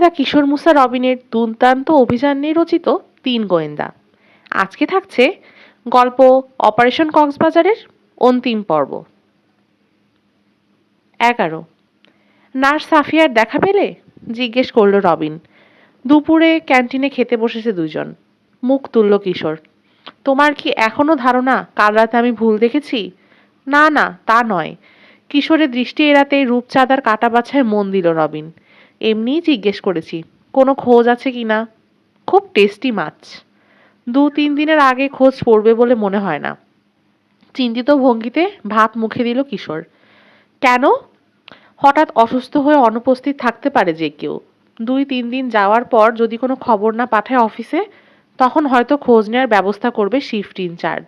গোয়েন্দা কিশোর মুসা রবিনের দুর্দান্ত অভিযান নিয়ে রচিত ৩ গোয়েন্দা। আজকে থাকছে গল্প অপারেশন কক্সবাজারের অন্তিম পর্ব। ১১। নার্স সাফিয়ার দেখা পেলে? জিজ্ঞেস করলো রবিন। দুপুরে ক্যান্টিনে খেতে বসেছে দুজন। মুখ তুলল কিশোর। তোমার কি এখনো ধারণা কাল রাতে আমি ভুল দেখেছি? না না, তা নয়। কিশোরের দৃষ্টি এড়াতেই রূপচাঁদার কাটা বাছায় মন দিল রবিন। এমনিই জিজ্ঞেস করেছি, কোনো খোঁজ আছে কিনা। খুব টেস্টি মাছ। ২-৩ দিনের আগে খোঁজ পড়বে বলে মনে হয় না। চিন্তিত ভঙ্গিতে ভাত মুখে দিল কিশোর। কেন? হঠাৎ অসুস্থ হয়ে অনুপস্থিত থাকতে পারে যে কেউ। ২-৩ দিন যাওয়ার পর যদি কোনো খবর না পাঠায় অফিসে, তখন হয়তো খোঁজ নেওয়ার ব্যবস্থা করবে শিফট ইনচার্জ।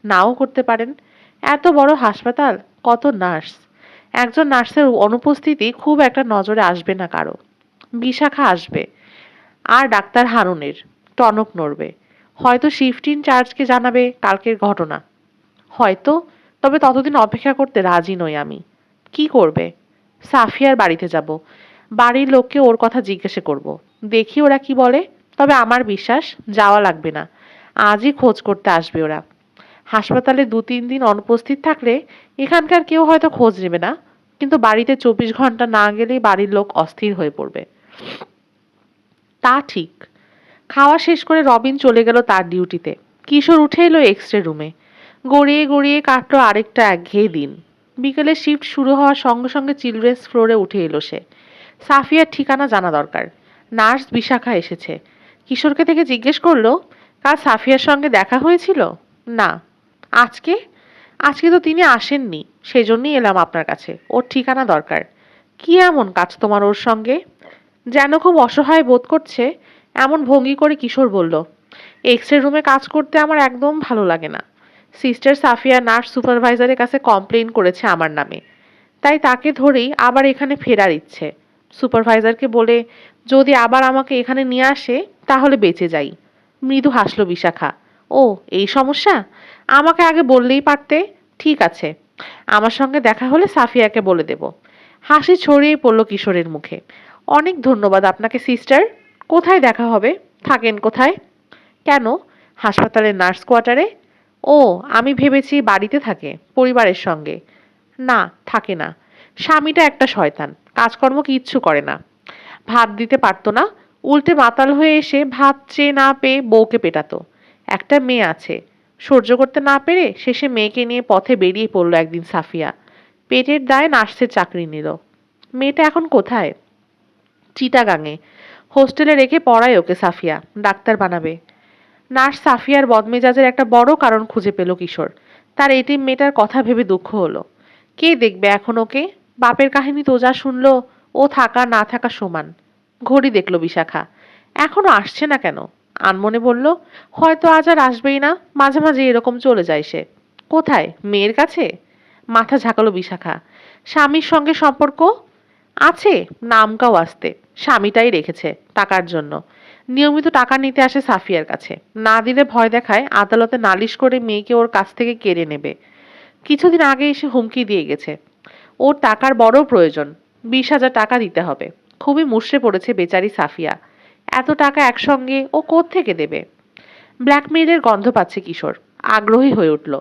নাও করতে পারেন। এত বড় হাসপাতাল, কত নার্স। একজন নার্সের অনুপস্থিতি খুব একটা নজরে আসবে না কারো। বিশাখা আসবে, আর ডাক্তার হারুনের টনক নড়বে। হয়তো শিফট ইনচার্জকে জানাবে কালকের ঘটনা। হয়তো, তবে ততদিন অপেক্ষা করতে রাজি নই আমি। কি করবে? সাফিয়ার বাড়িতে যাব। বাড়ির লোককে ওর কথা জিজ্ঞাসা করব। দেখি ওরা কি বলে। তবে আমার বিশ্বাস যাওয়া লাগবে না। আজই খোঁজ করতে আসবে ওরা। হাসপাতালে ২-৩ দিন অনুপস্থিত থাকলে এখানকার কেউ হয়তো খোঁজ নেবে না, কিন্তু বাড়িতে ২৪ ঘন্টা না গেলেই বাড়ির লোক অস্থির হয়ে পড়বে। তা ঠিক। খাওয়া শেষ করে রবিন চলে গেল তার ডিউটিতে। কিশোর উঠে এলো এক্স-রে রুমে। গড়িয়ে গড়িয়ে কাটলো আরেকটা একঘেয়ে দিন। বিকেলে শিফট শুরু হওয়ার সঙ্গে সঙ্গে চিলড্রেন্স ফ্লোরে উঠে এলো সে। সাফিয়ার ঠিকানা জানা দরকার। নার্স বিশাখা এসেছে। কিশোরকে থেকে জিজ্ঞেস করলো, কাল সাফিয়ার সঙ্গে দেখা হয়েছিল? না। আজকে? আজকে তো তিনি আসেননি, সেজন্যই এলাম আপনার কাছে। ওর ঠিকানা দরকার। কি এমন কাজ তোমার ওর সঙ্গে? যেন খুব অসহায় বোধ করছে এমন ভঙ্গি করে কিশোর বলল, এক্স-রে রুমে কাজ করতে আমার একদম ভালো লাগে না। সিস্টার সাফিয়া নার্স সুপারভাইজারের কাছে কমপ্লেন করেছে আমার নামে। তাই তাকে ধরেই আবার এখানে ফেরার ইচ্ছে। সুপারভাইজারকে বলে যদি আবার আমাকে এখানে নিয়ে আসে তাহলে বেঁচে যাই। মৃদু হাসল বিশাখা। ও, এই সমস্যা? আমাকে আগে বললেই পারতে। ঠিক আছে, আমার সঙ্গে দেখা হলে সাফিয়াকে বলে দেব। হাসি ছড়িয়ে পড়ল কিশোরের মুখে। অনেক ধন্যবাদ আপনাকে সিস্টার। কোথায় দেখা হবে? থাকেন কোথায়? কেন? হাসপাতালের নার্স কোয়ার্টারে। ও, আমি ভেবেছি বাড়িতে থাকে পরিবারের সঙ্গে। না, থাকে না। স্বামীটা একটা শয়তান, কাজকর্ম কিচ্ছু করে না। ভাত দিতে পারতো না, উল্টে মাতাল হয়ে এসে ভাত চেয়ে না পেয়ে বউকে পেটাতো। একটা মেয়ে আছে। সহ্য করতে না পেরে শেষে মেয়েকে নিয়ে পথে বেরিয়ে পড়লো একদিন সাফিয়া। পেটের দায়ে নার্সের চাকরি নিল। মেয়েটা এখন কোথায়? চিটাগাঙে। হোস্টেলে রেখে পড়ায় ওকে সাফিয়া, ডাক্তার বানাবে। নার্স সাফিয়ার বদমেজাজের একটা বড় কারণ খুঁজে পেল কিশোর। তার এটিম মেয়েটার কথা ভেবে দুঃখ হলো। কে দেখবে এখন ওকে? বাপের কাহিনী তো যা শুনলো, ও থাকা না থাকা সমান। ঘড়ি দেখলো বিশাখা। এখনো আসছে না কেন? আনমনে বলল, হয়তো আজ আর আসবেই না। মাঝে মাঝে এরকম চলে যায় সে। কোথায়? মেয়ের কাছে? মাথা ঝাঁকালো বিশাখা। স্বামীর সঙ্গে সম্পর্ক আছে, নামকাও আসতে। স্বামীটাই রেখেছে টাকার জন্য। নিয়মিত টাকা নিতে আসে সাফিয়ার কাছে। না দিলে ভয় দেখায় আদালতে নালিশ করে মেয়েকে ওর কাছ থেকে কেড়ে নেবে। কিছুদিন আগে এসে হুমকি দিয়ে গেছে। ওর টাকার বড় প্রয়োজন। ২০,০০০ টাকা দিতে হবে। খুবই মুষড়ে পড়েছে বেচারি সাফিয়া। এত টাকা একসঙ্গে ও কোত্থেকে দেবে? ব্ল্যাকমেইলের গন্ধ পাচ্ছে কিশোর। আগ্রহী হয়ে উঠল।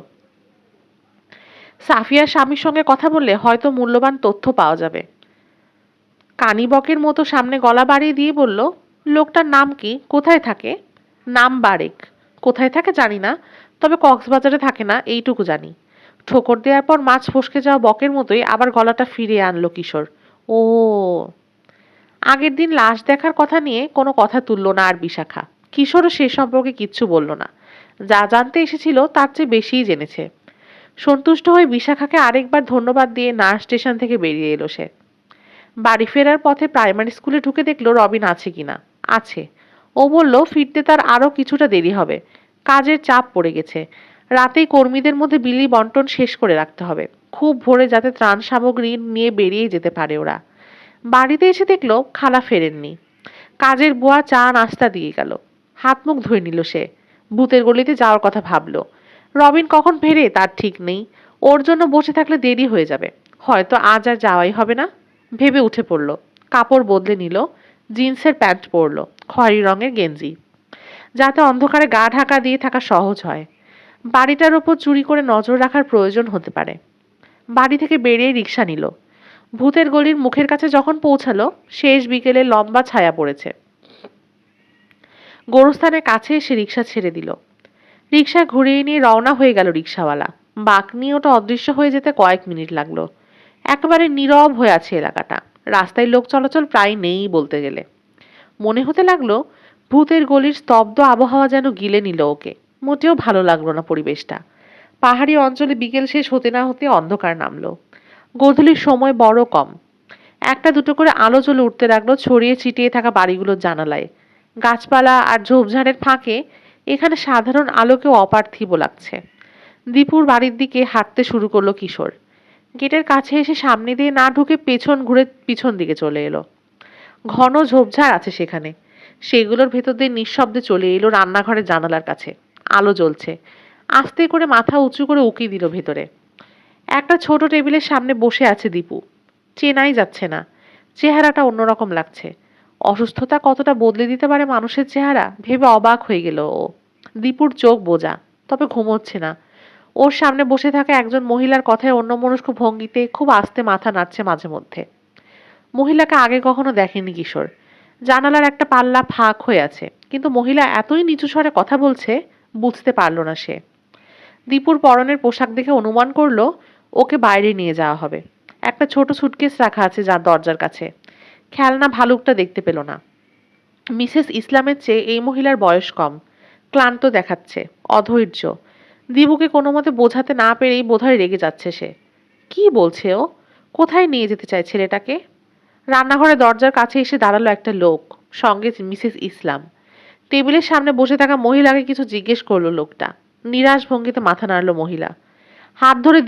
সাফিয়ার স্বামীর সঙ্গে কথা বললে হয়তো মূল্যবান তথ্য পাওয়া যাবে। কানিবকের মতো সামনে গলা বাড়িয়ে দিয়ে বলল, লোকটার নাম কি? কোথায় থাকে? নাম বারেক। কোথায় থাকে জানি না, তবে কক্সবাজারে থাকে না এইটুকু জানি। ঠোকর দেওয়ার পর মাছ ফসকে যাওয়া বকের মতোই আবার গলাটা ফিরিয়ে আনলো কিশোর। ও। আগের দিন লাশ দেখার কথা নিয়ে কোনো কথা তুলল না আর বিশাখা। কিশোরও সে সম্পর্কে কিচ্ছু বলল না। যা জানতে এসেছিল তার চেয়ে বেশিই জেনেছে। সন্তুষ্ট হয়ে বিশাখাকে আরেকবার ধন্যবাদ দিয়ে নার্স স্টেশন থেকে বেরিয়ে এলো সে। বাড়ি ফেরার পথে প্রাইমারি স্কুলে ঢুকে দেখলো রবিন আছে কিনা। আছে। ও বলল ফিরতে তার আরো কিছুটা দেরি হবে। কাজের চাপ পড়ে গেছে। রাতেই কর্মীদের মধ্যে বিলি বন্টন শেষ করে রাখতে হবে। খুব ভোরে যাতে ত্রাণ সামগ্রী নিয়ে বেরিয়ে যেতে পারে ওরা। বাড়িতে এসে দেখলো খালা ফেরেননি। কাজের বুয়া চা নাস্তা দিয়ে গেল। হাত মুখ ধুয়ে নিল সে। ভূতের গলিতে যাওয়ার কথা ভাবলো। রবিন কখন ফেরে তার ঠিক নেই। ওর জন্য বসে থাকলে দেরি হয়ে যাবে। হয়তো আজ আর যাওয়াই হবে না। ভেবে উঠে পড়ল। কাপড় বদলে নিল। জিন্সের প্যান্ট পরল, খয়েরি রঙের গেঞ্জি, যাতে অন্ধকারে গা ঢাকা দিয়ে থাকা সহজ হয়। বাড়িটার ওপর চুরি করে নজর রাখার প্রয়োজন হতে পারে। বাড়ি থেকে বেরিয়ে রিক্সা নিল। ভূতের গলির মুখের কাছে যখন পৌঁছালো, শেষ বিকেলে লম্বা ছায়া পড়েছে। গোরস্থানের কাছে এসে রিক্সা ছেড়ে দিল। রিক্সা ঘুরিয়ে নিয়ে রওনা হয়ে গেল রিক্সাওয়ালা। বাঁক নিয়ে ওটা অদৃশ্য হয়ে যেতে কয়েক মিনিট লাগলো। একেবারে নীরব হয়ে আছে এলাকাটা। রাস্তায় লোক চলাচল প্রায় নেই বলতে গেলে। মনে হতে লাগলো ভূতের গলির স্তব্ধ আবহাওয়া যেন গিলে নিল ওকে। মোটেও ভালো লাগলো না পরিবেশটা। পাহাড়ি অঞ্চলে বিকেল শেষ হতে না হতে অন্ধকার নামলো। গোধূলির সময় বড় কম। একটা দুটো করে আলো জ্বলে উঠতে লাগলো ছড়িয়ে ছিটিয়ে থাকা বাড়িগুলোর জানালায়। গাছপালা আর ঝোপঝাড়ের ফাঁকে এখানে সাধারণ আলোকেও অপার্থিব লাগছে। দীপুর বাড়ির দিকে হাঁটতে শুরু করলো কিশোর। গেটের কাছে এসে সামনে দিয়ে না ঢুকে পেছন ঘুরে পিছন দিকে চলে এলো। ঘন ঝোপঝাড় আছে সেখানে। সেগুলোর ভেতর দিয়ে নিঃশব্দে চলে এলো রান্নাঘরের জানালার কাছে। আলো জ্বলছে। আস্তে করে মাথা উঁচু করে উকি দিল ভেতরে। একটা ছোট টেবিলের সামনে বসে আছে দীপু। চেনাই যাচ্ছে না। চেহারাটা অন্যরকম লাগছে। অসুস্থতা কতটা বদলে দিতে পারে মানুষের চেহারা ভেবে অবাক হয়ে গেল ও। দীপুর চোখ বোজা, তবে ঘুমোচ্ছে না। ওর সামনে বসে থাকা একজন মহিলার কথায় অন্যমনস্ক ভঙ্গিতে খুব আস্তে মাথা নাড়ছে মাঝে মধ্যে। মহিলাকে আগে কখনো দেখেনি কিশোর। জানালার একটা পাল্লা ফাঁক হয়ে আছে, কিন্তু মহিলা এতই নিচু স্বরে কথা বলছে বুঝতে পারল না সে। দীপুর পরনের পোশাক দেখে অনুমান করলো ওকে বাইরে নিয়ে যাওয়া হবে। একটা ছোট সুটকেস রাখা আছে যার দরজার কাছে। খেলনা ভালুকটা দেখতে পেল না। মিসেস ইসলামের চেয়ে এই মহিলার বয়স কম। ক্লান্ত দেখাচ্ছে, অধৈর্য। দীপুকে কোনো মতে বোঝাতে না পেরেই বোধহয় রেগে যাচ্ছে সে। কি বলছে ও? কোথায় নিয়ে যেতে চায় ছেলেটাকে? রান্নাঘরে দরজার কাছে এসে দাঁড়ালো একটা লোক, সঙ্গে মিসেস ইসলাম। টেবিলের সামনে বসে থাকা মহিলাকে কিছু জিজ্ঞেস করলো লোকটা। নিরাশ ভঙ্গিতে মাথা নাড়ল মহিলা। হাত ধরে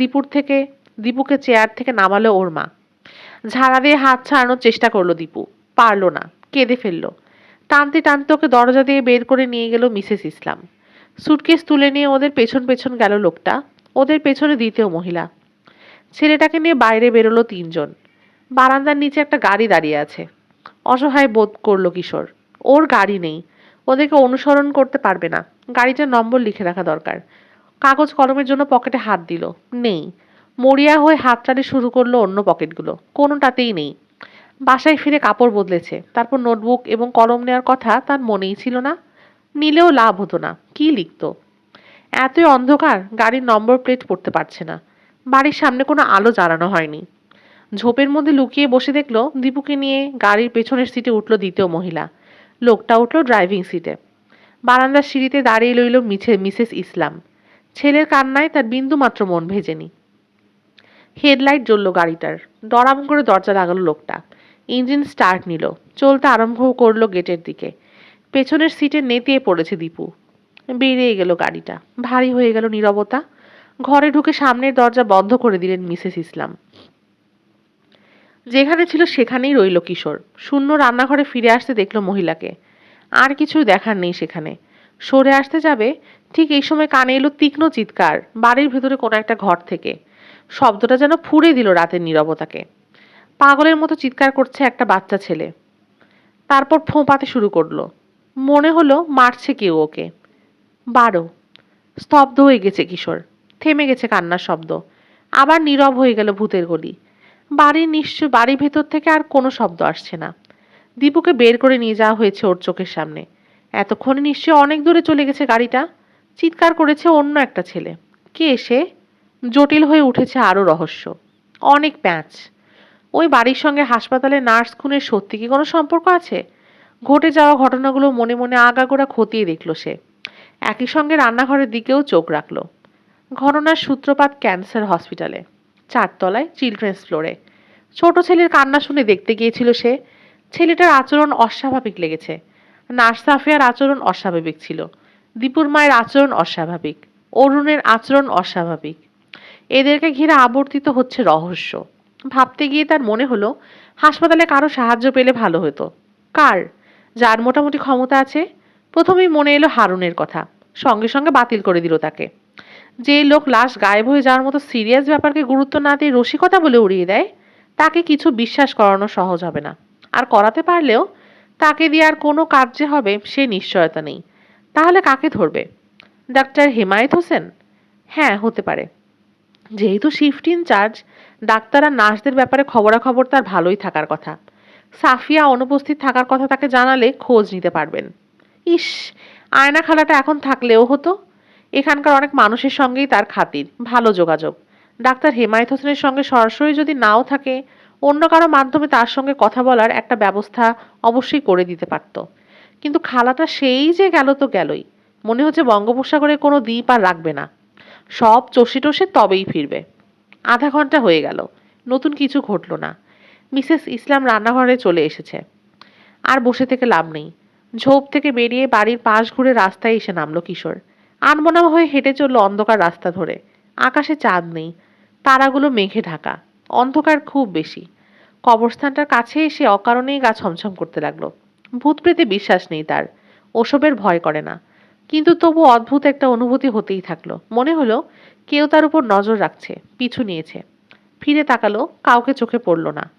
দীপুকে চেয়ার থেকে নামালো ওর মা। ঝাড়া দিয়ে হাত ছাড়ানোর চেষ্টা করলো দীপু। পারলো না, কেঁদে ফেললো। টানতে টানতে ওকে দরজা দিয়ে বের করে নিয়ে গেল মিসেস ইসলাম। সুটকেস তুলে নিয়ে ওদের পেছন পেছন গেল লোকটা। ওদের পেছনে দ্বিতীয় মহিলা। ছেলেটাকে নিয়ে বাইরে বেরোলো তিনজন। বারান্দার নিচে একটা গাড়ি দাঁড়িয়ে আছে। অসহায় বোধ করলো কিশোর। ওর গাড়ি নেই। ওদেরকে অনুসরণ করতে পারবে না। গাড়িটার নম্বর লিখে রাখা দরকার। কাগজ কলমের জন্য পকেটে হাত দিল। নেই। মরিয়া হয়ে হাত টানে শুরু করলো অন্য পকেটগুলো। কোনোটাতেই নেই। বাসায় ফিরে কাপড় বদলেছে। তারপর নোটবুক এবং কলম নেওয়ার কথা তার মনেই ছিল না। নিলেও লাভ হতো না। কি লিখতো? এতই অন্ধকার, গাড়ির নম্বর প্লেট পড়তে পারছে না। বাড়ির সামনে কোনো আলো জ্বালানো হয়নি। ঝোপের মধ্যে লুকিয়ে বসে দেখলো দীপুকে নিয়ে গাড়ির পেছনের সিটে উঠলো দ্বিতীয় মহিলা। লোকটা উঠলো ড্রাইভিং সিটে। বারান্দার সিঁড়িতে দাঁড়িয়ে রইল মিসেস ইসলাম। ছেলের কান্নায় তার বিন্দুমাত্র মন ভেজেনি। হেডলাইট জ্বলল গাড়িটার। দড়াম করে দরজা লাগালো লোকটা। ইঞ্জিন স্টার্ট নিল। চলতে আরম্ভ করলো গেটের দিকে। পেছনের সিটে নেতিয়ে পড়েছে দীপু। বেরিয়ে গেল গাড়িটা। ভারী হয়ে গেল নীরবতা। ঘরে ঢুকে সামনের দরজা বন্ধ করে দিলেন মিসেস ইসলাম। যেখানে ছিল সেখানেই রইল কিশোর। শূন্য রান্নাঘরে ফিরে আসতে দেখলো মহিলাকে। আর কিছু দেখার নেই সেখানে। সরে আসতে যাবে, ঠিক এই সময় কানে এলো তীক্ষ্ণ চিৎকার বাড়ির ভেতরে কোনো একটা ঘর থেকে। শব্দটা যেন ফুঁড়ে দিল রাতের নীরবতাকে। পাগলের মতো চিৎকার করছে একটা বাচ্চা ছেলে। তারপর ফোঁপাতে শুরু করলো। মনে হলো মারছে কেউ ওকে। 12। স্তব্ধ হয়ে গেছে কিশোর। থেমে গেছে কান্নার শব্দ। আবার নীরব হয়ে গেল ভূতের গলি। বাড়ির ভেতর থেকে আর কোনো শব্দ আসছে না। দীপুকে বের করে নিয়ে যাওয়া হয়েছে ওর চোখের সামনে। এতক্ষণে নিশ্চয়ই অনেক দূরে চলে গেছে গাড়িটা। চিৎকার করেছে অন্য একটা ছেলে। কে সে? জটিল হয়ে উঠেছে আরো রহস্য। অনেক প্যাঁচ। ওই বাড়ির সঙ্গে হাসপাতালে নার্স খুনের সত্যি কি কোনো সম্পর্ক আছে? ঘটে যাওয়া ঘটনাগুলো মনে মনে আগাগোড়া খতিয়ে দেখল সে। একই সঙ্গে রান্নাঘরের দিকেও চোখ রাখল। ঘটনার সূত্রপাত ক্যান্সার হসপিটালে, 4 তলায়, চিলড্রেন্স ফ্লোরে। ছোট ছেলের কান্না শুনে দেখতে গিয়েছিল সে। ছেলেটার আচরণ অস্বাভাবিক লেগেছে। নার্স সাফিয়ার আচরণ অস্বাভাবিক ছিল। দীপুর মায়ের আচরণ অস্বাভাবিক। অরুণের আচরণ অস্বাভাবিক। এদেরকে ঘিরে আবর্তিত হচ্ছে রহস্য। ভাবতে গিয়ে তার মনে হলো হাসপাতালে কারো সাহায্য পেলে ভালো হতো। কার? যার মোটামুটি ক্ষমতা আছে। প্রথমেই মনে এলো হারুনের কথা। সঙ্গে সঙ্গে বাতিল করে দিল তাকে। যে লোক লাশ গায়েব হয়ে যাওয়ার মতো সিরিয়াস ব্যাপারকে গুরুত্ব না দিয়ে রসিকতা বলে উড়িয়ে দেয়, তাকে কিছু বিশ্বাস করানো সহজ হবে না। আর করাতে পারলেও তাকে দিয়ে আর কোনো কাজ যে হবে সে নিশ্চয়তা নেই। তাহলে কাকে ধরবে? ডাক্তার হেমায়েত হোসেন? হ্যাঁ, হতে পারে। যেহেতু শিফট ইনচার্জ, ডাক্তার আর নার্সদের ব্যাপারে খবরাখবর তার ভালোই থাকার কথা। সাফিয়া অনুপস্থিত থাকার কথা তাকে জানালে খোঁজ নিতে পারবেন। ইস, আয়না খালাটা এখন থাকলেও হতো। এখানকার অনেক মানুষের সঙ্গেই তার খাতির, ভালো যোগাযোগ। ডাক্তার হেমায়েত হোসেনের সঙ্গে সরাসরি যদি নাও থাকে, অন্য কারো মাধ্যমে তার সঙ্গে কথা বলার একটা ব্যবস্থা অবশ্যই করে দিতে পারত। কিন্তু খালাটা সেই যে গেল তো গেলই। মনে হচ্ছে বঙ্গোপসাগরে কোনো দ্বীপ আর রাখবে না। সব চষে টষে তবেই ফিরবে। আধা ঘন্টা হয়ে গেল, নতুন কিছু ঘটল না। মিসেস ইসলাম রান্নাঘরে চলে এসেছে। আর বসে থেকে লাভ নেই। ঝোপ থেকে বেরিয়ে বাড়ির পাশ ঘুরে রাস্তায় এসে নামলো কিশোর। আনমনা হয়ে হেঁটে চলল অন্ধকার রাস্তা ধরে। আকাশে চাঁদ নেই, তারাগুলো মেঘে ঢাকা। অন্ধকার খুব বেশি। কবরস্থানটার কাছে এসে অকারণেই গা ছমছম করতে লাগলো। ভূত প্রেতে বিশ্বাস নেই তার, ওসবের ভয় করে না। কিন্তু তবু অদ্ভুত একটা অনুভূতি হতেই থাকলো। মনে হলো কেউ তার উপর নজর রাখছে, পিছু নিয়েছে। ফিরে তাকালো, কাউকে চোখে পড়ল না।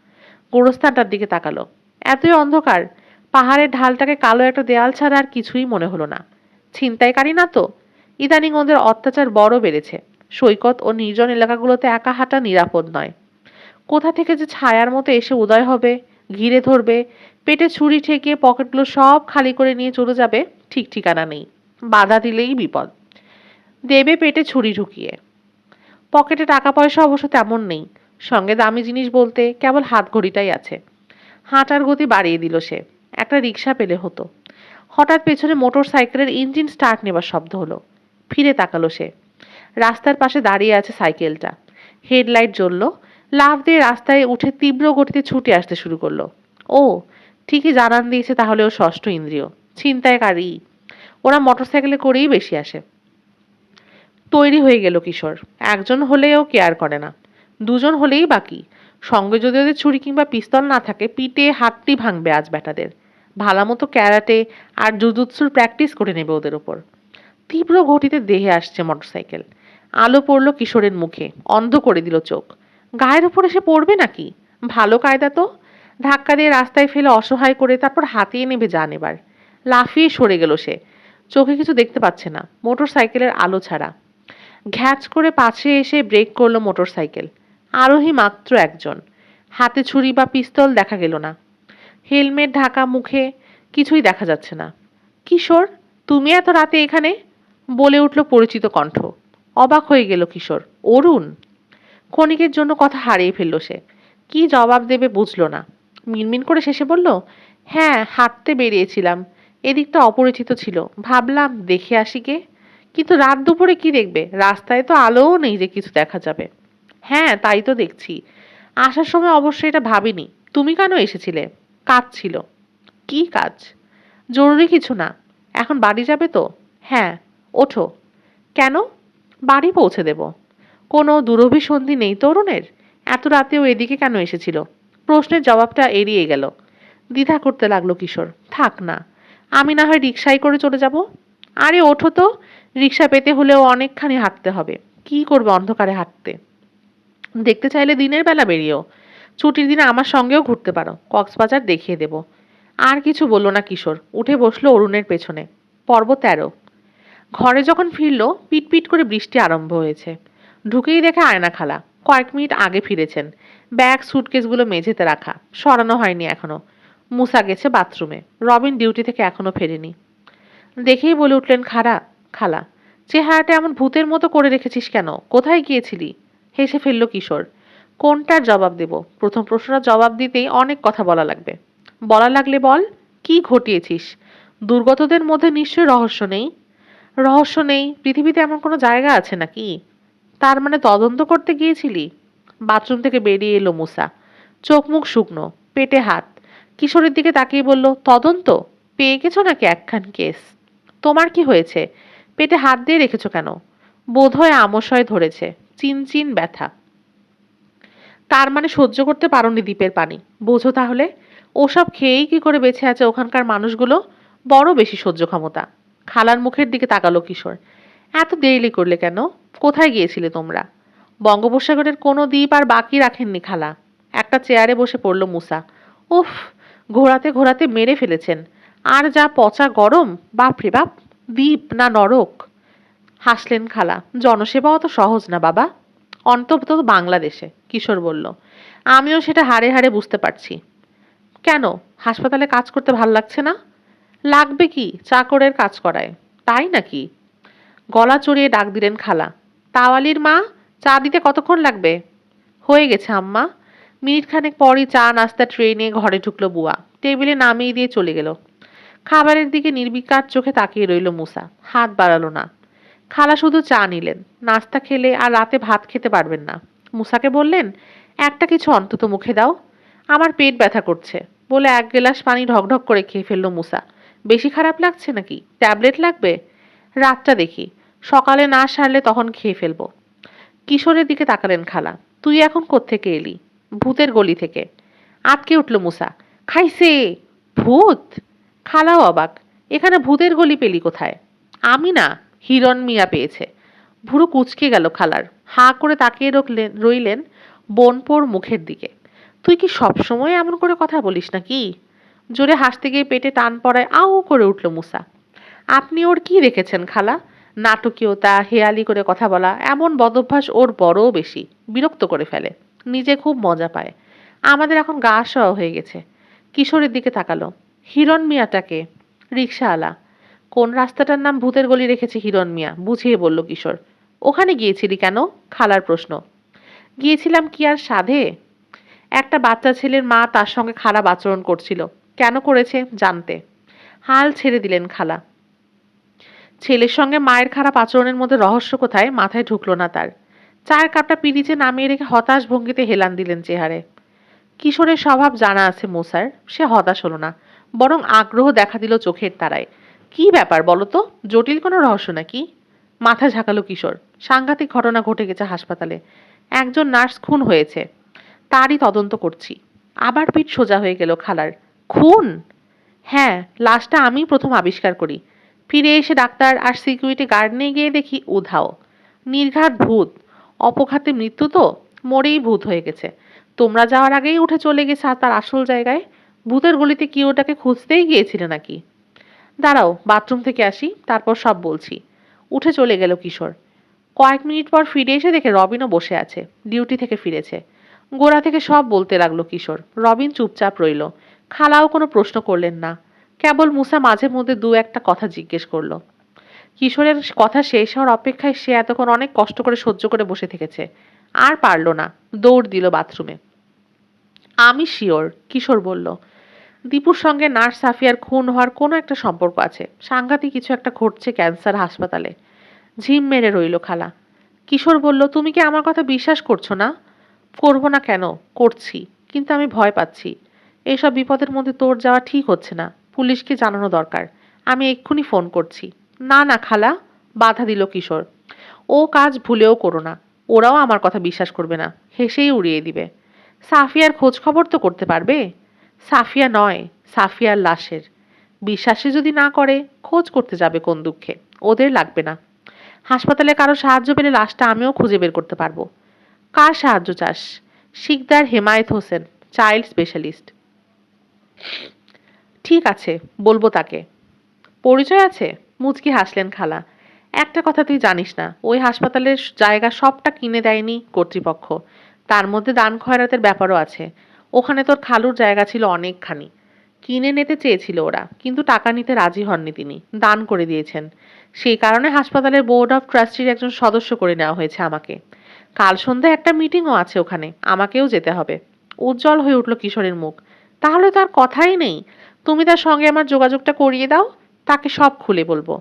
গোরস্থানটার দিকে তাকালো। এতই অন্ধকার, পাহাড়ের ঢালটাকে কালো একটা দেয়াল ছাড়া আর কিছুই মনে হলো না। ছিনতাইকারী না তো? ইদানিং ওদের অত্যাচার বড় বেড়েছে। সৈকত ও নির্জন এলাকাগুলোতে একা হাঁটা নিরাপদ নয়। কোথা থেকে যে ছায়ার মতো এসে উদয় হবে, ঘিরে ধরবে, পেটে ছুরি ঠেকিয়ে পকেটগুলো সব খালি করে নিয়ে চলে যাবে, ঠিক ঠিকানা নেই। বাধা দিলেই বিপদ। দেবে পেটে ছুরি ঢুকিয়ে। পকেটে টাকা পয়সা অবশ্য তেমন নেই। সঙ্গে দামি জিনিস বলতে কেবল হাতঘড়িটাই আছে। হাঁটার গতি বাড়িয়ে দিল সে। একটা রিক্সা পেলে হতো। হঠাৎ পেছনে মোটর সাইকেলের ইঞ্জিন স্টার্ট নেবার শব্দ হলো। ফিরে তাকালো সে। রাস্তার পাশে দাঁড়িয়ে আছে সাইকেলটা। হেডলাইট জ্বলল। লাফ দিয়ে রাস্তায় উঠে তীব্র গতিতে ছুটে আসতে শুরু করলো। ও, ঠিকই জানান দিয়েছে তাহলে ও ষষ্ঠ ইন্দ্রিয়। ছিনতাইকারী। ওরা মোটরসাইকেলে করেই বেশি আসে। তৈরি হয়ে গেল কিশোর। একজন হলেও কেয়ার করে না। দুজন হলেই বাকি। সঙ্গে যদি ওদের ছুরি কিংবা পিস্তল না থাকে, পিটে হাতটি ভাঙবে আজ ব্যাটাদের। ভালামতো ক্যারাটে আর জুজুৎসুর প্র্যাকটিস করে নেবে ওদের ওপর। তীব্র গতিতে দেহে আসছে মোটরসাইকেল। আলো পড়ল কিশোরের মুখে, অন্ধ করে দিল চোখ। গায়ের উপর এসে পড়বে নাকি? ভালো কায়দা তো। ধাক্কা দিয়ে রাস্তায় ফেলে অসহায় করে তারপর হাতিয়ে নেবে যান এবার। লাফিয়ে সরে গেল সে। চোখে কিছু দেখতে পাচ্ছে না, মোটরসাইকেলের আলো ছাড়া। ঘ্যাচ করে পাশে এসে ব্রেক করলো মোটরসাইকেল। আরোহী মাত্র একজন। হাতে ছুরি বা পিস্তল দেখা গেল না। হেলমেট ঢাকা মুখে, কিছুই দেখা যাচ্ছে না। কিশোর, তুমি এত রাতে এখানে? বলে উঠল পরিচিত কণ্ঠ। অবাক হয়ে গেল কিশোর। অরুণ! ক্ষণিকের জন্য কথা হারিয়ে ফেলল সে। কি জবাব দেবে বুঝল না। মিনমিন করে শেষে বলল, হ্যাঁ, হাঁটতে বেরিয়েছিলাম। এদিকটা অপরিচিত ছিল, ভাবলাম দেখে আসি গে। কিন্তু রাত দুপুরে কি দেখবে? রাস্তায় তো আলোও নেই যে কিছু দেখা যাবে। হ্যাঁ, তাই তো দেখছি। আসার সময় অবশ্যই এটা ভাবিনি। তুমি কেন এসেছিলে? কাজ ছিল। কি কাজ? জরুরি কিছু না। এখন বাড়ি যাবে তো? হ্যাঁ। ওঠো। কেন? বাড়ি পৌঁছে দেব। কোনো দুরভিসন্ধি নেই তরুণের? এত রাতেও এদিকে কেন এসেছিল? প্রশ্নের জবাবটা এড়িয়ে গেল। দ্বিধা করতে লাগলো কিশোর। থাক না, আমি না হয় রিক্সায় করে চলে যাব। আরে ওঠো তো। রিক্সা পেতে হলেও অনেকখানি হাঁটতে হবে। কি করবে অন্ধকারে হাঁটতে? দেখতে চাইলে দিনের বেলা বেরিয়েও। ছুটির দিনে আমার সঙ্গেও ঘুরতে পারো, কক্সবাজার দেখিয়ে দেব। আর কিছু বলল না কিশোর। উঠে বসলো অরুণের পেছনে। পর্ব 13। ঘরে যখন ফিরল, পিটপিট করে বৃষ্টি আরম্ভ হয়েছে। ঢুকেই দেখে আয়না খালা। কয়েক মিনিট আগে ফিরেছেন। ব্যাগ সুটকেসগুলো মেঝেতে রাখা, সরানো হয়নি এখনো। মুসা গেছে বাথরুমে। রবিন ডিউটি থেকে এখনো ফেরেনি। দেখেই বলে উঠলেন, খালা, চেহারাটা এমন ভূতের মতো করে রেখেছিস কেন? কোথায় গিয়েছিলি? হেসে ফেলল কিশোর। কোনটার জবাব দেব? প্রথম প্রশ্নটার জবাব দিতেই অনেক কথা বলা লাগবে। বলা লাগলে বল, কি ঘটিয়েছিস? দুর্গতদের মধ্যে নিশ্চয়ই রহস্য নেই। রহস্য নেই? পৃথিবীতে এমন কোনো জায়গা আছে নাকি? তার মানে তদন্ত করতে গিয়েছিলি? বাথরুম থেকে বেরিয়ে এলো মুসা। চোখ মুখ শুকনো, পেটে হাত। কিশোরের দিকে তাকিয়ে বলল, তদন্ত? পেয়ে গেছো নাকি একখান কেস? তোমার কি হয়েছে? পেটে হাত দিয়ে রেখেছো কেন? বোধহয় আমশয় ধরেছে। চিনচিন ব্যথা। তার মানে সহ্য করতে পারোনি দ্বীপের পানি। বোঝো তাহলে। ওসব খেয়েই কি করে বেঁচে আছে ওখানকার মানুষগুলো? বড় বেশি সহ্য ক্ষমতা। খালার মুখের দিকে তাকালো কিশোর। এত দেরি করলে কেন? কোথায় গিয়েছিলে তোমরা? বঙ্গোপসাগরের কোনো দ্বীপ আর বাকি রাখেননি খালা। একটা চেয়ারে বসে পড়ল মুসা। উফ, ঘোরাতে ঘোরাতে মেরে ফেলেছেন। আর যা পচা গরম, বাপরে বাপ, দ্বীপ না নরক। হাসলেন খালা। জনসেবা অত সহজ না বাবা, অন্তত বাংলাদেশে। কিশোর বলল, আমিও সেটা হাড়ে হাড়ে বুঝতে পারছি। কেন, হাসপাতালে কাজ করতে ভাল লাগছে না? লাগবে কি, চাকরের কাজ করায়। তাই নাকি? গলা চড়িয়ে ডাক দিলেন খালা। তাওয়ালির মা, চা দিতে কতক্ষণ লাগবে? হয়ে গেছে আম্মা। মিনিট খানেক পরই চা নাস্তা ট্রেনে ঘরে ঢুকলো বুয়া, টেবিলে নামিয়ে দিয়ে চলে গেল। খাবারের দিকে নির্বিকার চোখে তাকিয়ে রইল মুসা, হাত বাড়ালো না। খালা শুধু চা নিলেন। নাস্তা খেলে আর রাতে ভাত খেতে পারবেন না। মুসাকে বললেন, একটা কিছু অন্তত মুখে দাও, আমার পেট ব্যথা করছে। বলে এক গ্লাস পানি ঢকঢক করে খেয়ে ফেললো মুসা। বেশি খারাপ লাগছে নাকি? ট্যাবলেট লাগবে? রাতটা দেখি, সকালে না সারলে তখন খেয়ে ফেলবো। কিশোরের দিকে তাকালেন খালা। তুই এখন কোত্থেকে এলি? ভূতের গলি থেকে। আটকে উঠল মুসা। খাইছে? ভূত? খালাও অবাক। এখানে ভূতের গলি পেলি কোথায়? আমি না, হিরণ মিয়া পেয়েছে। ভুরু কুঁচকে গেল খালার। হাঁ করে তাকিয়ে রইলেন বোনপোর মুখের দিকে। তুই কি সবসময় এমন করে কথা বলিস নাকি? জোরে হাসতে গিয়ে পেটে টান পড়ায় আউ করে উঠল মুসা। আপনি ওর কি দেখেছেন খালা? নাটকীয়তা, হেয়ালি করে কথা বলা, এমন বদভ্যাস ওর বড়ও বেশি। বিরক্ত করে ফেলে, নিজে খুব মজা পায়। আমাদের এখন গা সওয়া হয়ে গেছে। কিশোরের দিকে তাকালো। হিরণ মিয়াটাকে? রিক্সাওয়ালা। কোন রাস্তাটার নাম ভূতের গলি রেখেছে হিরণ মিয়া? বুঝিয়ে বলল কিশোর। ওখানে গিয়েছিলি কেন? খালার প্রশ্ন। গিয়েছিলাম কি আর সাধে? একটা বাচ্চা ছেলের মা তার সঙ্গে খারাপ আচরণ করছিল। কেন করেছে জানতে। হাল ছেড়ে দিলেন খালা। ছেলের সঙ্গে মায়ের খারাপ আচরণের মধ্যে রহস্য কোথায় মাথায় ঢুকলো না তার। চায়ের কাপটা পিরিচে নামিয়ে রেখে হতাশ ভঙ্গিতে হেলান দিলেন চেহারে। কিশোরের স্বভাব জানা আছে মোসার, সে হতাশ হলো না, বরং আগ্রহ দেখা দিল চোখের তারায়। কি ব্যাপার বলো তো, জটিল কোনো রহস্য নাকি? মাথা ঝাঁকালো কিশোর। সাংঘাতিক ঘটনা ঘটে গেছে হাসপাতালে। একজন নার্স খুন হয়েছে, তারই তদন্ত করছি। আবার পিঠ সোজা হয়ে গেল খালার। খুন? হ্যাঁ, লাশটা আমি প্রথম আবিষ্কার করি। ফিরে এসে ডাক্তার আর সিকিউরিটি গার্ড নিয়ে গিয়ে দেখি উধাও। নির্ঘাত ভূত। অপঘাতে মৃত্যু তো, মরেই ভূত হয়ে গেছে। তোমরা যাওয়ার আগেই উঠে চলে গেছে আর তার আসল জায়গায়। ভূতের গলিতে কি ওটাকে খুঁজতেই গিয়েছিলে নাকি? দাঁড়াও, বাথরুম থেকে আসি, তারপর সব বলছি। উঠে চলে গেল কিশোর। কয়েক মিনিট পর ফিরে এসে দেখে রবিনও বসে আছে, ডিউটি থেকে ফিরেছে। গোড়া থেকে সব বলতে লাগলো কিশোর। রবিন চুপচাপ রইল। খালাও কোনো প্রশ্ন করলেন না। কেবল মুসা মাঝে মধ্যে দু একটা কথা জিজ্ঞেস করলো। কিশোরের কথা শেষ হওয়ার অপেক্ষায় সে এতক্ষণ অনেক কষ্ট করে সহ্য করে বসে থেকেছে। আর পারল না, দৌড় দিল বাথরুমে। আমি শিওর, কিশোর বলল, দীপুর সঙ্গে নার্স সাফিয়ার খুন হওয়ার কোনো একটা সম্পর্ক আছে। সাংঘাতিক কিছু একটা ঘটছে ক্যান্সার হাসপাতালে। ঝিম মেরে রইল খালা। কিশোর বলল, তুমি কি আমার কথা বিশ্বাস করছো না? করবো না কেন, করছি, কিন্তু আমি ভয় পাচ্ছি। এইসব বিপদের মধ্যে তোর যাওয়া ঠিক হচ্ছে না। পুলিশকে জানানো দরকার। আমি এক্ষুনি ফোন করছি। না না খালা, বাধা দিল কিশোর। ও কাজ ভুলেও করো না, ওরাও আমার কথা বিশ্বাস করবে না, হেসেই উড়িয়ে দিবে। সাফিয়ার খোঁজ খবর তো করতে পারবে? সাফিয়া নয়, সাফিয়ার লাশের। বিশ্বাসে যদি না করে, খোঁজ করতে যাবে কোন দুঃখে? ওদের লাগবে না। হাসপাতালে কারো সাহায্য পেলে লাশটা আমিও খুঁজে বের করতে পারবো। কার সাহায্য চাস? Sikdar Hemayet Hossain, child specialist. ঠিক আছে, বলবো তাকে। পরিচয় আছে? মুচকি হাসলেন খালা। একটা কথা তুই জানিস না, ওই হাসপাতালের জায়গা সবটা কিনে দেয়নি কর্তৃপক্ষ। তার মধ্যে দান খয়রাতের ব্যাপারও আছে। ওখানে তোর খালুর জায়গা ছিল অনেকখানি। কিনে নিতে চেয়েছিল ওরা, কিন্তু টাকা নিতে রাজি হননি তিনি, দান করে দিয়েছেন। সেই কারণে হাসপাতালের বোর্ড অফ ট্রাস্টির একজন সদস্য করে নেওয়া হয়েছে আমাকে। কাল সন্ধ্যায় একটা মিটিংও আছে ওখানে, আমাকেও যেতে হবে। উজ্জ্বল হয়ে উঠল কিশোরের মুখ। তাহলে তো আর কথাই নেই। তুমি তার সঙ্গে আমার যোগাযোগটা করিয়ে দাও, তাকে সব খুলে বলবো।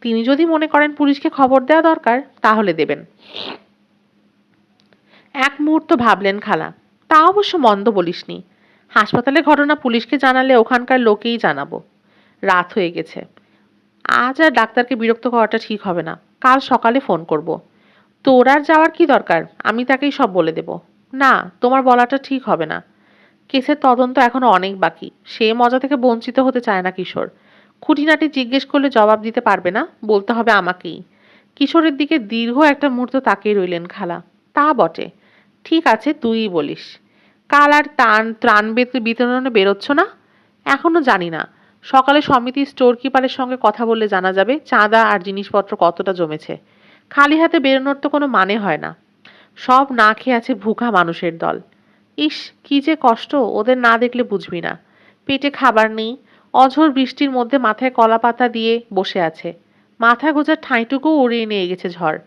তিনি যদি মনে করেন পুলিশকে খবর দেওয়া দরকার, তাহলে দেবেন। এক মুহূর্ত ভাবলেন খালা। তা অবশ্য মন্দ বলিসনি। হাসপাতালের ঘটনা পুলিশকে জানালে ওখানকার লোকেই জানাবো। রাত হয়ে গেছে, আজ আর ডাক্তারকে বিরক্ত করাটা ঠিক হবে না। কাল সকালে ফোন করব। তোর আর যাওয়ার কি দরকার, আমি তাকেই সব বলে দেব। না, তোমার বলাটা ঠিক হবে না। কেসের তদন্ত এখনো অনেক বাকি, সে মজা থেকে বঞ্চিত হতে চায় না কিশোর। খুঁটিনাটি জিজ্ঞেস করলে জবাব দিতে পারবে না, বলতে হবে আমাকেই। কিশোরের দিকে দীর্ঘ একটা মুহূর্ত তাকিয়ে রইলেন খালা। তা বটে, ঠিক আছে, তুইই বলিস। কাল আর ত্রাণ বিতরণে বেরোচ্ছ না? এখনো জানি না। সকালে সমিতির স্টোর কিপারের সঙ্গে কথা বললে জানা যাবে চাঁদা আর জিনিসপত্র কতটা জমেছে। খালি হাতে বেরোনোর তো কোনো মানে হয় না। সব না খেয়ে আছে ভুখা মানুষের দল। ইস, কি যে কষ্ট, ওদের না দেখলে বুঝবি না। পেটে খাবার নেই, অঝোর বৃষ্টির মধ্যে মাথায় কলা পাতা দিয়ে বসে আছে। মাথা গোজার ঠাঁইটুকু উড়িয়ে নিয়ে গেছে ঝড়।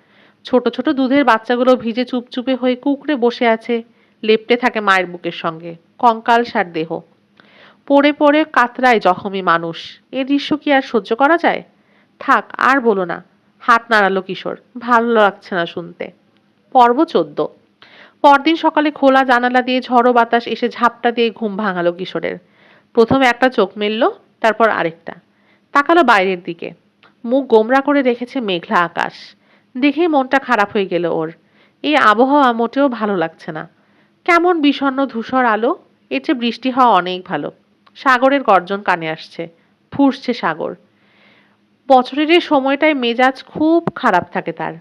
ছোট ছোট দুধের বাচ্চাগুলো ভিজে চুপচুপে হয়ে কুঁকড়ে বসে আছে, লেপ্টে থাকে মায়ের বুকের সঙ্গে। কঙ্কালসার দেহ, পড়ে পড়ে কাতরায় জখমি মানুষ। এ দৃশ্য কি আর সহ্য করা যায়? থাক, আর বলো না। হাত নাড়ালো কিশোর। ভালো লাগছে না শুনতে। পর্ব 14। পরদিন সকালে খোলা জানালা দিয়ে ঝড়ো বাতাস এসে ঝাপটা দিয়ে ঘুম ভাঙালো কিশোরের। প্রথমে একটা চোখ মেলল, তারপর আরেকটা। তাকালো বাইরের দিকে। মুখ গোমরা করে রেখেছে মেঘলা আকাশ। দেখেই মনটা খারাপ হয়ে গেল ওর। এই আবহাওয়া মোটেও ভালো লাগছে না। কেমন বিষণ্ণ ধূসর আলো। এর চেয়ে বৃষ্টি হওয়া অনেক ভালো। সাগরের গর্জন কানে আসছে। ফুঁসছে সাগর। বছরের এই সময়টায় মেজাজ খুব খারাপ থাকে তার।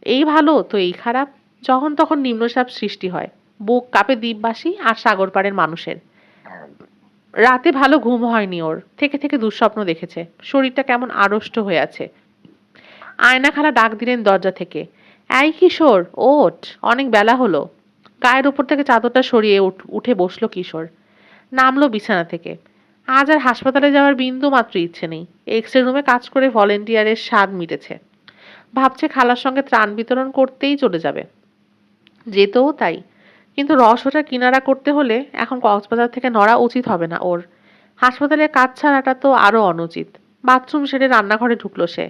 এই ভালো তো এই খারাপ। যখন তখন নিম্নচাপ সৃষ্টি হয়। বুক কাঁপে দ্বীপবাসী আর সাগর পাড়ের মানুষের। রাতে ভালো ঘুম হয়নি ওর। থেকে থেকে দুঃস্বপ্ন দেখেছে। শরীরটা কেমন আড়ষ্ট হয়ে আছে। আয়না খালা ডাক দিলেন দরজা থেকে। এই কিশোর, ওঠ, অনেক বেলা হলো। গায়ের উপর থেকে চাদরটা সরিয়ে উঠে বসলো কিশোর। নামলো বিছানা থেকে। আজ আর হাসপাতালে যাওয়ার বিন্দু মাত্র ইচ্ছে নেই। এক্স রে রুমে কাজ করে ভলেন্টিয়ারের স্বাদ মিটেছে। ভাবছে খালার সঙ্গে ত্রাণ বিতরণ করতেই চলে যাবে। যেতেও তাই। কিন্তু রহস্যটা কিনারা করতে হলে এখন কক্সবাজার থেকে নড়া উচিত হবে না ওর। হাসপাতালের কাজ ছাড়াটা তো আরো অনুচিত। বাথরুম সেরে রান্নাঘরে ঢুকলো সে।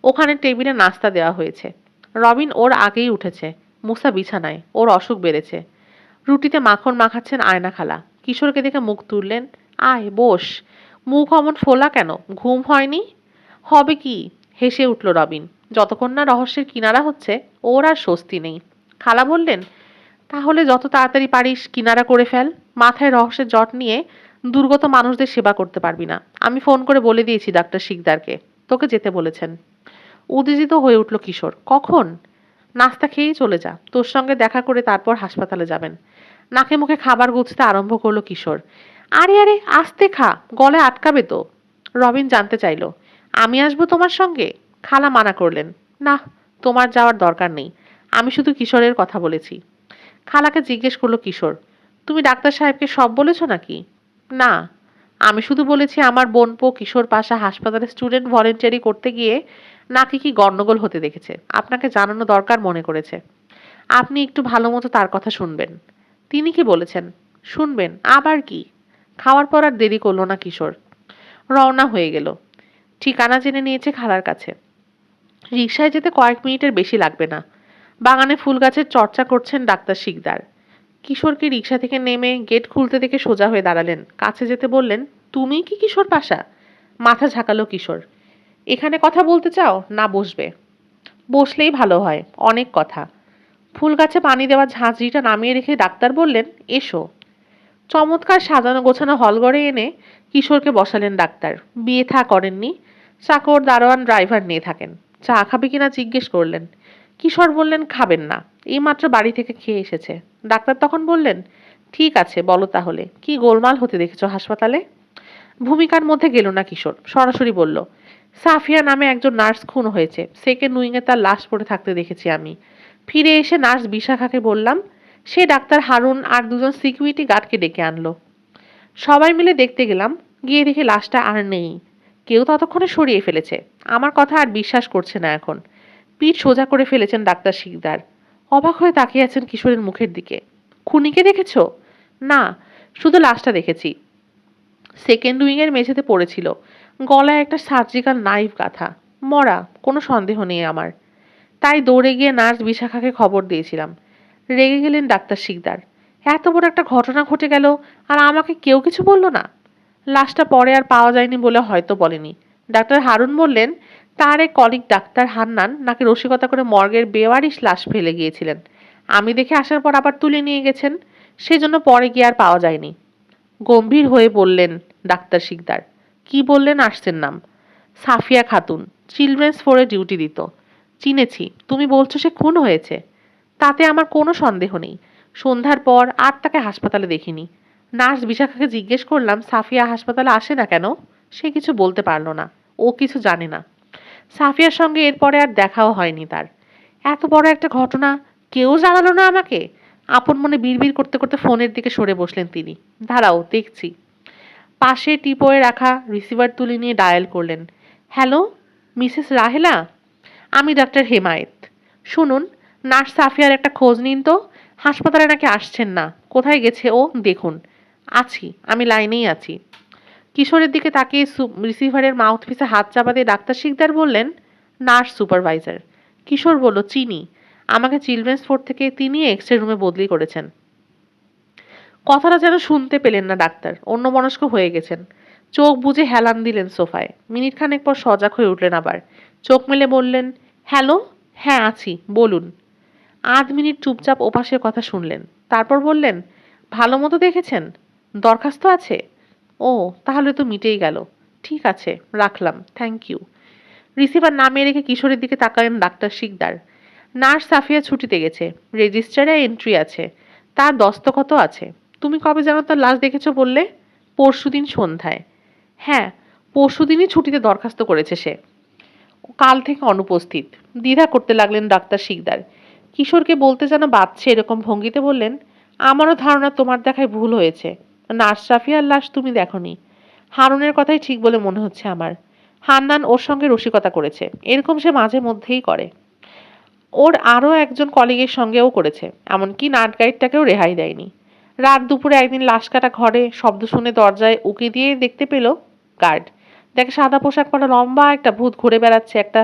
ওখানে টেবিলে নাস্তা দেওয়া হয়েছে। রবিন ওর আগেই উঠেছে। মুসা বিছানায়। ওর অসুখ বেড়েছে। রুটিতে মাখন মাখাচ্ছেন আয়না খালা। কিশোরকে দেখে মুখ তুললেন। আয় বস। মুখ অমন ফোলা কেন? ঘুম হয়নি? হবে কি? হেসে উঠল রবিন। যতক্ষণ না রহস্যের কিনারা হচ্ছে ওর আর স্বস্তি নেই। খালা বললেন, তাহলে যত তাড়াতাড়ি পারিস কিনারা করে ফেল। মাথায় রহস্যের জট নিয়ে দুর্গত মানুষদের সেবা করতে পারবি না। আমি ফোন করে বলে দিয়েছি ডাক্তার শিকদারকে। তোকে যেতে বলেছেন। উত্তেজিত হয়ে উঠল কিশোর। কখন? নাস্তা খেয়েই চলে যা। তোর সঙ্গে দেখা করে তারপর হাসপাতালে যাবেন। নাকে মুখে খাবার গুছতে আরম্ভ করলো কিশোর। আরে আরে, আস্তে খা, গলায় আটকাবে তো। রবিন জানতে চাইল, আমি আসবো তোমার সঙ্গে? খালা মানা করলেন। না, তোমার যাওয়ার দরকার নেই। আমি শুধু কিশোরের কথা বলেছি। খালাকে জিজ্ঞেস করলো কিশোর, তুমি ডাক্তার সাহেবকে সব বলেছ নাকি? না, আমি শুধু বলেছি আমার বোনপো কিশোর পাশা হাসপাতালে স্টুডেন্ট ভলেন্টিয়ারি করতে গিয়ে নাকি কি গন্ডগোল হতে দেখেছে। আপনাকে জানানো দরকার মনে করেছে। আপনি একটু ভালো মতো তার কথা শুনবেন। তিনি কি বলেছেন? শুনবেন আবার কি? খাওয়ার পর আর দেরি করলো না কিশোর। রওনা হয়ে গেল। ঠিকানা জেনে নিয়েছে খালার কাছে। রিকশায় যেতে কয়েক মিনিটের বেশি লাগবে না। বাগানে ফুল গাছের চর্চা করছেন ডাক্তার শিকদার। কিশোরকে রিকশা থেকে নেমে গেট খুলতে দেখে সোজা হয়ে দাঁড়ালেন। কাছে যেতে বললেন, তুমি কি কিশোর পাশা? মাথা ঝাঁকালো কিশোর। এখানে কথা বলতে চাও না বসবে? বসলেই ভালো হয়, অনেক কথা। ফুল গাছে পানি দেওয়া ঝাঁঝরিটা নামিয়ে রেখে ডাক্তার বললেন, এসো। চমৎকার সাজানো গোছানো হলঘরে এনে কিশোরকে বসালেন ডাক্তার। বিয়ে থা করেননি। চাকর দারোয়ান ড্রাইভার নিয়ে থাকেন। চা খাবে কিনা জিজ্ঞেস করলেন। কিশোর বললেন খাবেন না, এইমাত্র বাড়ি থেকে খেয়ে এসেছে। ডাক্তার তখন বললেন, ঠিক আছে বলো তাহলে, কি গোলমাল হতে দেখেছো হাসপাতালে? ভূমিকার মধ্যে গেল না কিশোর, সরাসরি বলল, সাফিয়া নামে একজন নার্স খুন হয়েছে। সেকেন্ড উইংয়ে তার লাশ পড়ে থাকতে দেখেছি আমি। ফিরে এসে নার্স বিশাখাকে বললাম। সে ডাক্তার হারুন আর দুজন সিকিউরিটি গার্ডকে ডেকে আনলো। সবাই মিলে দেখতে গেলাম। গিয়ে দেখি লাশটা আর নেই। কেউ ততক্ষণে সরিয়ে ফেলেছে। আমার কথা আর বিশ্বাস করছে না এখন। পিঠ সোজা করে ফেলেছেন ডাক্তার শিকদার। অবাক হয়ে তাকিয়ে আছেন কিশোরের মুখের দিকে। খুনিকে দেখেছো? না, শুধু লাশটা দেখেছি। সেকেন্ড উইংয়ের মেঝেতে পড়েছিল। গলায় একটা সার্জিক্যাল নাইফ গাঁথা। মরা, কোনো সন্দেহ নেই আমার। তাই দৌড়ে গিয়ে নার্স বিশাখাকে খবর দিয়েছিলাম। রেগে গেলেন ডাক্তার শিকদার। এত বড় একটা ঘটনা ঘটে গেল আর আমাকে কেউ কিছু বললো না। লাশটা পরে আর পাওয়া যায়নি বলে হয়তো বলেনি। ডাক্তার হারুন বললেন, তার এক কলিগ ডাক্তার হান্নান নাকি রসিকতা করে মর্গের বেওয়ারিশ লাশ ফেলে গিয়েছিলেন। আমি দেখে আসার পর আবার তুলে নিয়ে গেছেন। সেজন্য পরে গিয়ে আর পাওয়া যায়নি। গম্ভীর হয়ে বললেন ডাক্তার শিকদার। কি বললেন আসছেন নাম? সাফিয়া খাতুন, চিলড্রেন্স ফোরে ডিউটি দিত। চিনেছি। তুমি বলছো সে খুন হয়েছে? তাতে আমার কোনো সন্দেহ নেই। সন্ধ্যার পর আর তাকে হাসপাতালে দেখিনি। নার্স বিশাখাকে জিজ্ঞেস করলাম সাফিয়া হাসপাতালে আসে না কেন? সে কিছু বলতে পারল না। ও কিছু জানে না। সাফিয়ার সঙ্গে এরপরে আর দেখাও হয়নি তার। এত বড় একটা ঘটনা কেউ জানালো না আমাকে। আপন মনে বিড়বিড় করতে করতে ফোনের দিকে সরে বসলেন তিনি। দাঁড়াও দেখছি। পাশে টিপয়ে রাখা রিসিভার তুলে নিয়ে ডায়াল করলেন। Hello, Mrs Rahela? আমি ডাক্তার হেমায়েত। শুনুন, নার্স সাফিয়ার একটা খোঁজ নিন তো। হাসপাতালে নাকি আসছেন না। কোথায় গেছে ও দেখুন। আছি, আমি লাইনেই আছি। কিশোরের দিকে তাকিয়ে রিসিভারের মাউথপিসে হাত চাপা দিয়ে ডাক্তার শিকদার বললেন, নার্স সুপারভাইজার। কিশোর বলল, চিনি। আমাকে চিলড্রেন্স ফোর্ড থেকে তিনি এক্স রে রুমে বদলি করেছেন। কথাটা যেন শুনতে পেলেন না ডাক্তার, অন্যমনস্ক হয়ে গেছেন। চোখ বুজে হেলান দিলেন সোফায়। মিনিট খানেক পর সজাগ হয়ে উঠলেন আবার। চোখ মেলে বললেন, হ্যালো, হ্যাঁ আছি, বলুন। আধ মিনিট চুপচাপ ওপাশের কথা শুনলেন। তারপর বললেন, ভালো মতো দেখেছেন? দরখাস্ত আছে? ও, তাহলে তো মিটেই গেল। ঠিক আছে, রাখলাম, থ্যাংক ইউ। রিসিভার নামিয়ে রেখে কিশোরের দিকে তাকালেন ডাক্তার শিকদার। নার্স সাফিয়া ছুটিতে গেছে। রেজিস্টারে এন্ট্রি আছে। তার দস্তখতও আছে। তুমি কবে যেন তার লাশ দেখেছো বললে? পরশুদিন সন্ধ্যায়। হ্যাঁ, পরশুদিনই ছুটিতে দরখাস্ত করেছে সে। কাল থেকে অনুপস্থিত। দ্বিধা করতে লাগলেন ডাক্তার শিকদার। কিশোরকে বলতে যেন বাধছে এরকম ভঙ্গিতে বললেন, আমারও ধারণা তোমার দেখায় ভুল হয়েছে। নার্স সাফিয়ার লাশ তুমি দেখনি। হারুনের কথাই ঠিক বলে মনে হচ্ছে আমার। হান্নান ওর সঙ্গে রসিকতা করেছে। এরকম সে মাঝে মধ্যেই করে। ওর আরও একজন কলিগের সঙ্গেও করেছে। এমনকি নাট গাইডটাকেও রেহাই দেয়নি। রাত দুপুরে একদিন লাশ কাটা ঘরে শব্দ শুনে দরজায় উকি দিয়ে দেখতে পেল গার্ড। দেখে সাদা পোশাক পরা লম্বা একটা ভূত ঘুরে বেড়াচ্ছে একটা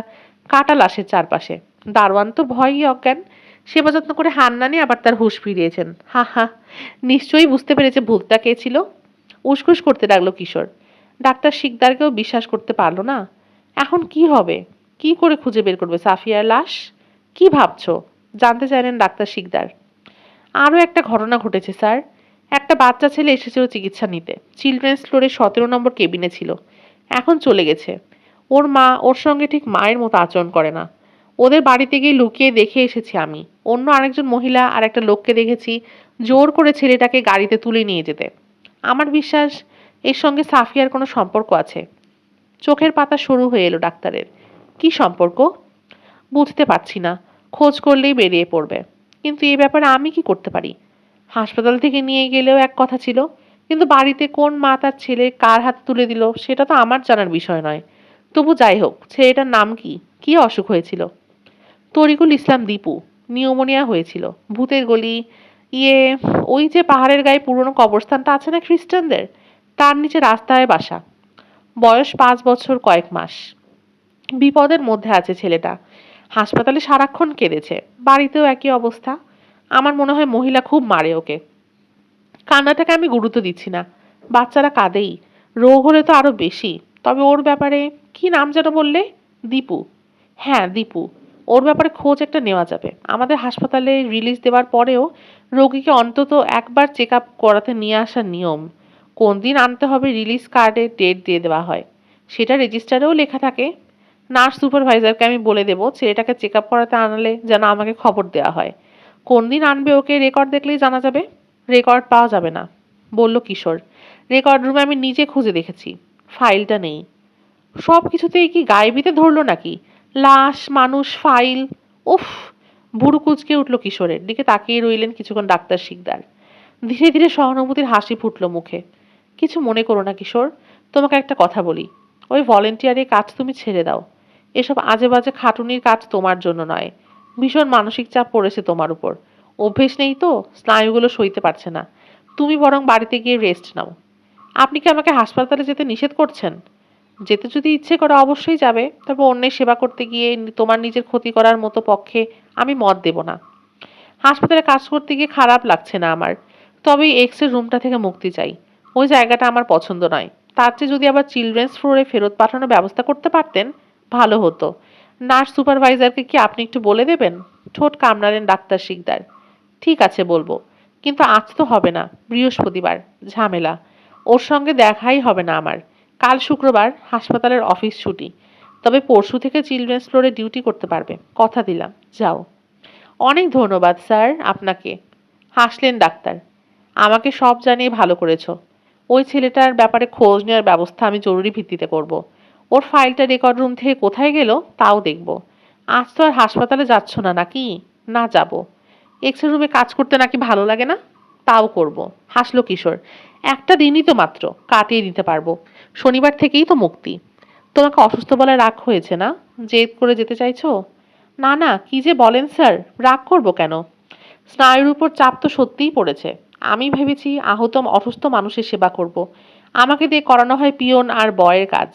কাটা লাশের চারপাশে। দারোয়ান তো ভয়ই অজ্ঞান। সেবা যত্ন করে হান্নানি আবার তার হুঁশ ফিরিয়েছেন। হা হা, নিশ্চয়ই বুঝতে পেরেছে ভূতটা কে ছিল। উসখুস করতে লাগলো কিশোর। ডাক্তার শিকদারকেও বিশ্বাস করতে পারলো না। এখন কি হবে? কি করে খুঁজে বের করবে সাফিয়ার লাশ? কি ভাবছো? জানতে চাইলেন ডাক্তার শিকদার। আরও একটা ঘটনা ঘটেছে স্যার। একটা বাচ্চা ছেলে এসেছিল চিকিৎসা নিতে। চিলড্রেন্স ফ্লোরের 17 নম্বর কেবিনে ছিল। এখন চলে গেছে। ওর মা ওর সঙ্গে ঠিক মায়ের মতো আচরণ করে না। ওদের বাড়িতে গিয়ে লুকিয়ে দেখে এসেছি আমি। অন্য আরেকজন মহিলা আর একটা লোককে দেখেছি জোর করে ছেলেটাকে গাড়িতে তুলে নিয়ে যেতে। আমার বিশ্বাস এর সঙ্গে সাফিয়ার কোনো সম্পর্ক আছে। চোখের পাতা সরু হয়ে এলো ডাক্তারের। কি সম্পর্ক? বুঝতে পারছি না। খোঁজ করলেই বেরিয়ে পড়বে। কিন্তু এই ব্যাপারে আমি কি করতে পারি? হাসপাতাল থেকে নিয়ে গেলেও এক কথা ছিল, কিন্তু বাড়িতে কোন মা তার ছেলে কার হাতে তুলে দিল সেটা তো আমার জানার বিষয় নয়। তবু যাই হোক, ছেলেটার নাম কি? কি অসুখ হয়েছিল? তরিকুল ইসলাম দীপু। নিউমোনিয়া হয়েছিল। ভূতের গলি, ইয়ে, ওই যে পাহাড়ের গায়ে পুরনো কবরস্থানটা আছে না খ্রিস্টানদের, তার নিচে রাস্তায় বাসা। বয়স 5 বছর কয়েক মাস। বিপদের মধ্যে আছে ছেলেটা। হাসপাতালে সারাক্ষণ কেঁদেছে। বাড়িতেও একই অবস্থা। আমার মনে হয় মহিলা খুব মারে ওকে। কান্নাটাকে আমি গুরুত্ব দিচ্ছি না। বাচ্চারা কাঁদেই। রোগ হলে তো আরো বেশি। তবে ওর ব্যাপারে কি নাম যেন বললে? দীপু। হ্যাঁ, দীপু। ওর ব্যাপারে খোঁজ একটা নেওয়া যাবে। আমাদের হাসপাতালে রিলিজ দেওয়ার পরেও রোগীকে অন্তত একবার চেক আপ করাতে নিয়ে আসার নিয়ম। কোন দিন আনতে হবে রিলিজ কার্ডে ডেট দিয়ে দেওয়া হয়। সেটা রেজিস্টারেও লেখা থাকে। নার্স সুপারভাইজারকে আমি বলে দেবো ছেলেটাকে চেক আপ করাতে আনলে যেন আমাকে খবর দেওয়া হয়। কোন দিন আনবে ওকে রেকর্ড দেখলেই জানা যাবে। রেকর্ড পাওয়া যাবে না, বলল কিশোর। রেকর্ড রুমে আমি নিজে খুঁজে দেখেছি। ফাইলটা নেই। সব কিছুতেই কি গায়েবিতে ধরলো নাকি? লাশ, মানুষ, ফাইল। উফ! ভুরু কুঁচকে উঠল কিশোরের। দিকে তাকিয়ে রইলেন কিছুক্ষণ ডাক্তার শিকদার। ধীরে ধীরে সহানুভূতির হাসি ফুটল মুখে। কিছু মনে করো না কিশোর। তোমাকে একটা কথা বলি। ওই ভলেন্টিয়ারের কাজ তুমি ছেড়ে দাও। এসব আজে বাজে খাটুনির কাজ তোমার জন্য নয়। ভীষণ মানসিক চাপ পড়েছে তোমার উপর। অভ্যেস নেই তো, স্নায়ুগুলো সইতে পারছে না। তুমি বরং বাড়িতে গিয়ে রেস্ট নাও। আপনি কি আমাকে হাসপাতালে যেতে নিষেধ করছেন? যেতে যদি ইচ্ছে করে অবশ্যই যাবে, তবে অন্যের সেবা করতে গিয়ে তোমার নিজের ক্ষতি করার মতো পক্ষে আমি মত দেব না। হাসপাতালে কাজ করতে গিয়ে খারাপ লাগছে না আমার। তবে এই এক্স রে রুমটা থেকে মুক্তি চাই। ওই জায়গাটা আমার পছন্দ নয়। তার চেয়ে যদি আবার চিলড্রেন্স ফ্লোরে ফেরত পাঠানোর ব্যবস্থা করতে পারতেন ভালো হতো। নার্স সুপারভাইজারকে কি আপনি একটু বলে দেবেন? ঠোঁট কামড়ালেন ডাক্তার শিকদার। ঠিক আছে, বলবো। কিন্তু আজ তো হবে না। বৃহস্পতিবার, ঝামেলা। ওর সঙ্গে দেখাই হবে না আমার। কাল শুক্রবার, হাসপাতালের অফিস ছুটি। তবে পরশু থেকে চিলড্রেন্স ফ্লোরে ডিউটি করতে পারবে, কথা দিলাম। যাও। অনেক ধন্যবাদ স্যার আপনাকে। হাসলেন ডাক্তার। আমাকে সব জানিয়ে ভালো করেছো। ওই ছেলেটার ব্যাপারে খোঁজ নেওয়ার ব্যবস্থা আমি জরুরি ভিত্তিতে করব। ওর ফাইলটা রেকর্ড রুম থেকে কোথায় গেল তাও দেখব। আজ তো আর হাসপাতালে যাচ্ছ না নাকি? না, যাব। এক্স রে রুমে কাজ করতে নাকি ভালো লাগে না? তাও করব। হাসলো কিশোর। একটা দিনই তো মাত্র, কাটিয়ে দিতে পারবো। শনিবার থেকেই তো মুক্তি। তোমাকে অসুস্থ বলে রাগ হয়েছে না? জেদ করে যেতে চাইছো? না না, কি যে বলেন স্যার, রাগ করব কেন? স্নায়ুর উপর চাপ তো সত্যিই পড়েছে। আমি ভেবেছি আহত অসুস্থ মানুষের সেবা করব। আমাকে দিয়ে করানো হয় পিয়ন আর বয়ের কাজ।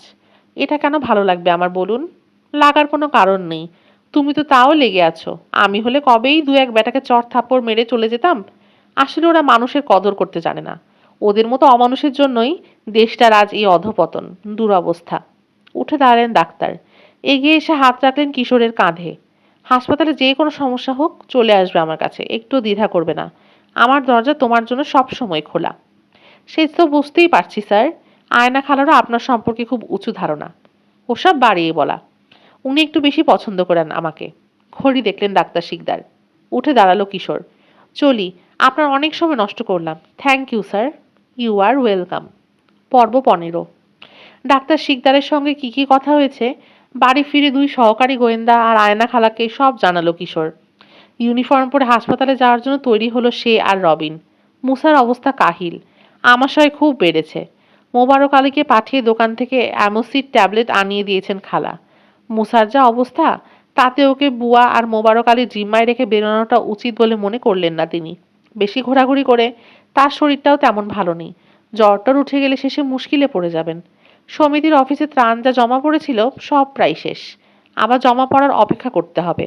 এটা কেন ভালো লাগবে আমার বলুন? লাগার কোনো কারণ নেই। তুমি তো তাও লেগে আছো। আমি হলে কবেই দু এক বেটাকে চড় থাপ্পড় মেরে চলে যেতাম। আসলে ওরা মানুষের কদর করতে জানে না। ওদের মতো অমানুষের জন্যই দেশটার আজ এই অধপতন, দুরবস্থা। উঠে দাঁড়ালেন ডাক্তার। এগিয়ে এসে হাত রাখলেন কিশোরের কাঁধে। হাসপাতালে যে কোনো সমস্যা হোক চলে আসবে আমার কাছে, একটু দ্বিধা করবে না। আমার দরজা তোমার জন্য সব সময় খোলা। সে তো বুঝতেই পারছি স্যার। আয়না খালারও আপনার সম্পর্কে খুব উঁচু ধারণা। ওসব বাড়িয়ে বলা। উনি একটু বেশি পছন্দ করেন আমাকে। ঘড়ি দেখলেন ডাক্তার শিকদার। উঠে দাঁড়ালো কিশোর। চলি, আপনার অনেক সময় নষ্ট করলাম। Thank you sir. You are welcome. পর্ব 15। ডাক্তার শিকদারের সঙ্গে কি কথা হয়েছে বাড়ি ফিরে দুই সহকারী গোয়েন্দা আর আয়না খালাকে সব জানালো কিশোর। ইউনিফর্ম পরে হাসপাতালে যাওয়ার জন্য তৈরি হলো সে আর রবিন। মুসার অবস্থা কাহিল। আমাশয় খুব বেড়েছে। মোবারক আলীকে পাঠিয়ে দোকান থেকে অ্যামোসিড ট্যাবলেট আনিয়ে দিয়েছেন খালা। মুসার যা অবস্থা, তাতে ওকে বুয়া আর মোবারক আলী জিম্মায় রেখে বেরোনোটা উচিত বলে মনে করলেন না তিনি। বেশি ঘোরাঘুরি করে তার শরীরটাও তেমন ভালো নেই। জ্বরটর উঠে গেলে শেষে মুশকিলে পড়ে যাবেন। সমিতির অফিসে ত্রাণ যা জমা পড়েছিল সব প্রায় শেষ। আবার জমা পড়ার অপেক্ষা করতে হবে।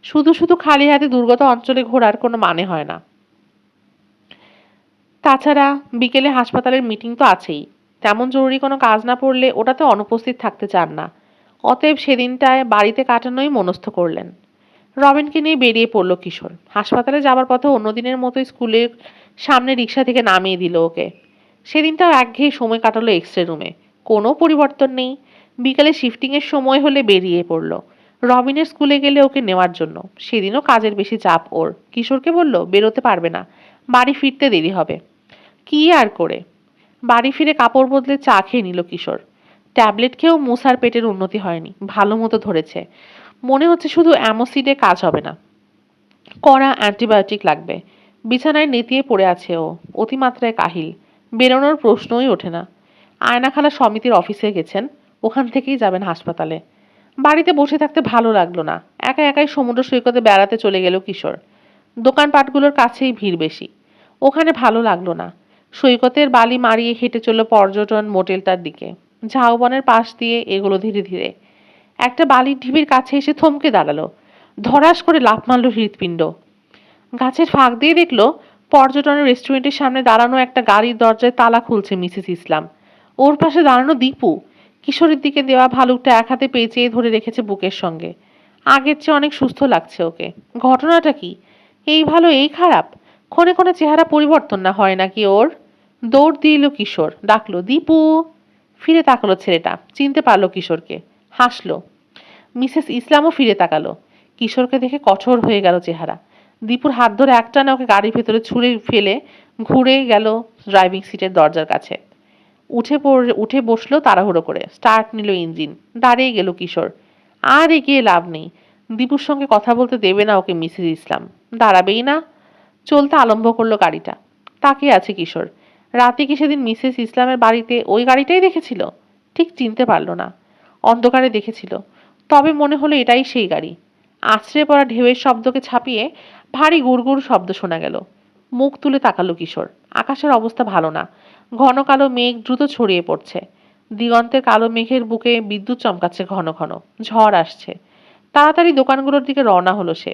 শুধু শুধু খালি হাতে দুর্গত অঞ্চলে ঘোরার কোনো মানে হয় না। তাছাড়া বিকেলে হাসপাতালের মিটিং তো আছেই। তেমন জরুরি কোনো কাজ না পড়লে ওটাতে অনুপস্থিত থাকতে চান না। অতএব সেদিনটায় বাড়িতে কাটানোই মনস্থ করলেন। রবিনকে নিয়ে বেরিয়ে পড়ল কিশোর। হাসপাতালে যাবার পথে অন্যদিনের মতোই স্কুলের সামনে রিক্সা থেকে নামিয়ে দিল ওকে। সেদিনটাও একঘেয়ে সময় কাটালো এক্স রে রুমে। কোনো পরিবর্তন নেই। বিকালে শিফটিংয়ের সময় হলে বেরিয়ে পড়ল রবিনের স্কুলে গেলে ওকে নেওয়ার জন্য। সেদিনও কাজের বেশি চাপ ওর। কিশোরকে বলল বেরোতে পারবে না, বাড়ি ফিরতে দেরি হবে। কি আর করে বাড়ি ফিরে কাপড় বদলে চা খেয়ে নিল কিশোর। ট্যাবলেট খেয়েও মুসার পেটের উন্নতি হয়নি, ভালো মতো ধরেছে। মনে হচ্ছে শুধু অ্যামোসিডে কাজ হবে না, কড়া অ্যান্টিবায়োটিক লাগবে। বিছানায় নেতিয়ে পড়ে আছে ও, অতিমাত্রায় কাহিল। বেরোনোর প্রশ্নই ওঠে না। আয়নাখালা সমিতির অফিসে গেছেন, ওখান থেকেই যাবেন হাসপাতালে। বাড়িতে বসে থাকতে ভালো লাগলো না। একা একাই সমুদ্র সৈকতে বেড়াতে চলে গেল কিশোর। দোকানপাটগুলোর কাছেই ভিড় বেশি। ওখানে ভালো লাগলো না। সৈকতের বালি মারিয়ে হেঁটে চলল পর্যটন মোটেলটার দিকে। ঝাউবনের পাশ দিয়ে এগুলো ধীরে ধীরে। একটা বালির ঢিবির কাছে এসে থমকে দাঁড়ালো। ধরাস করে লাফ মারল হৃৎপিণ্ড। গাছের ফাঁক দিয়ে দেখলো পর্যটনের রেস্টুরেন্টের সামনে দাঁড়ানো একটা গাড়ির দরজায় তালা খুলছে মিসেস ইসলাম। ওর পাশে দাঁড়ানো দীপু। কিশোরের দিকে দেওয়া ভালুকটা এক হাতে পেঁচিয়ে ধরে রেখেছে বুকের সঙ্গে। আগের চেয়ে অনেক সুস্থ লাগছে ওকে। ঘটনাটা কি? এই ভালো এই খারাপ? ক্ষণে ক্ষণে চেহারা পরিবর্তন না হয় নাকি ওর? দৌড় দিল কিশোর, ডাকলো দীপু। ফিরে তাকালো ছেলেটা, চিনতে পারলো কিশোরকে। হাসলো। মিসেস ইসলামও ফিরে তাকালো। কিশোরকে দেখে কঠোর হয়ে গেল চেহারা। দীপুর হাত ধরে একটানে ওকে গাড়ির ভেতরে ছুঁড়ে ফেলে ঘুরে গেল ড্রাইভিং সিটের দরজার কাছে। উঠে বসলো তাড়াহুড়ো করে। স্টার্ট নিল ইঞ্জিন। দাঁড়িয়ে গেল কিশোর। আর এগিয়ে লাভ নেই। দীপুর সঙ্গে কথা বলতে দেবে না ওকে মিসেস ইসলাম। দাঁড়াবেই না। চলতে আরম্ভ করলো গাড়িটা। তাকিয়ে আছে কিশোর। রাতে কি সেদিন মিসেস ইসলামের বাড়িতে ওই গাড়িটাই দেখেছিল? ঠিক চিনতে পারলো না। অন্ধকারে দেখেছিল, তবে মনে হলো এটাই সেই গাড়ি। আছড়ে পড়া ঢেউয়ের শব্দকে ছাপিয়ে ভারী গুড়গুড় শব্দ শোনা গেল। মুখ তুলে তাকালো কিশোর। আকাশের অবস্থা ভালো না। ঘন কালো মেঘ দ্রুত ছড়িয়ে পড়ছে। দিগন্তের কালো মেঘের বুকে বিদ্যুৎ চমকাচ্ছে ঘন ঘন। ঝড় আসছে। তাড়াতাড়ি দোকানগুলোর দিকে রওনা হলো সে।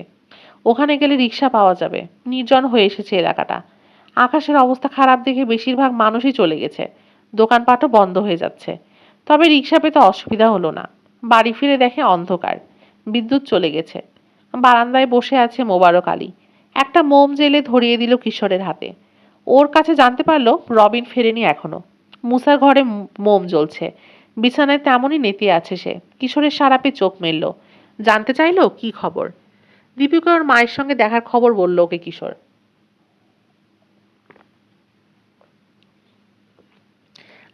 ওখানে গেলে রিক্সা পাওয়া যাবে। নির্জন হয়ে এসেছে এলাকাটা। আকাশের অবস্থা খারাপ দেখে বেশিরভাগ মানুষই চলে গেছে। দোকানপাটও বন্ধ হয়ে যাচ্ছে। তবে রিক্সা পেতে অসুবিধা হলো না। বাড়ি ফিরে দেখে অন্ধকার। বিদ্যুৎ চলে গেছে। বারান্দায় বসে আছে মোবারক আলী। একটা মোম জেলে ধরিয়ে দিল কিশোরের হাতে। ওর কাছে জানতে পারলো রবিন ফেরেনি এখনো। মুসার ঘরে মোম জ্বলছে। বিছানায় তেমনই নেতিয়ে আছে সে। কিশোরের সারাপে চোখ মেলল। জানতে চাইলো কি খবর। দীপিকা ওর মায়ের সঙ্গে দেখার খবর বলল ওকে কিশোর।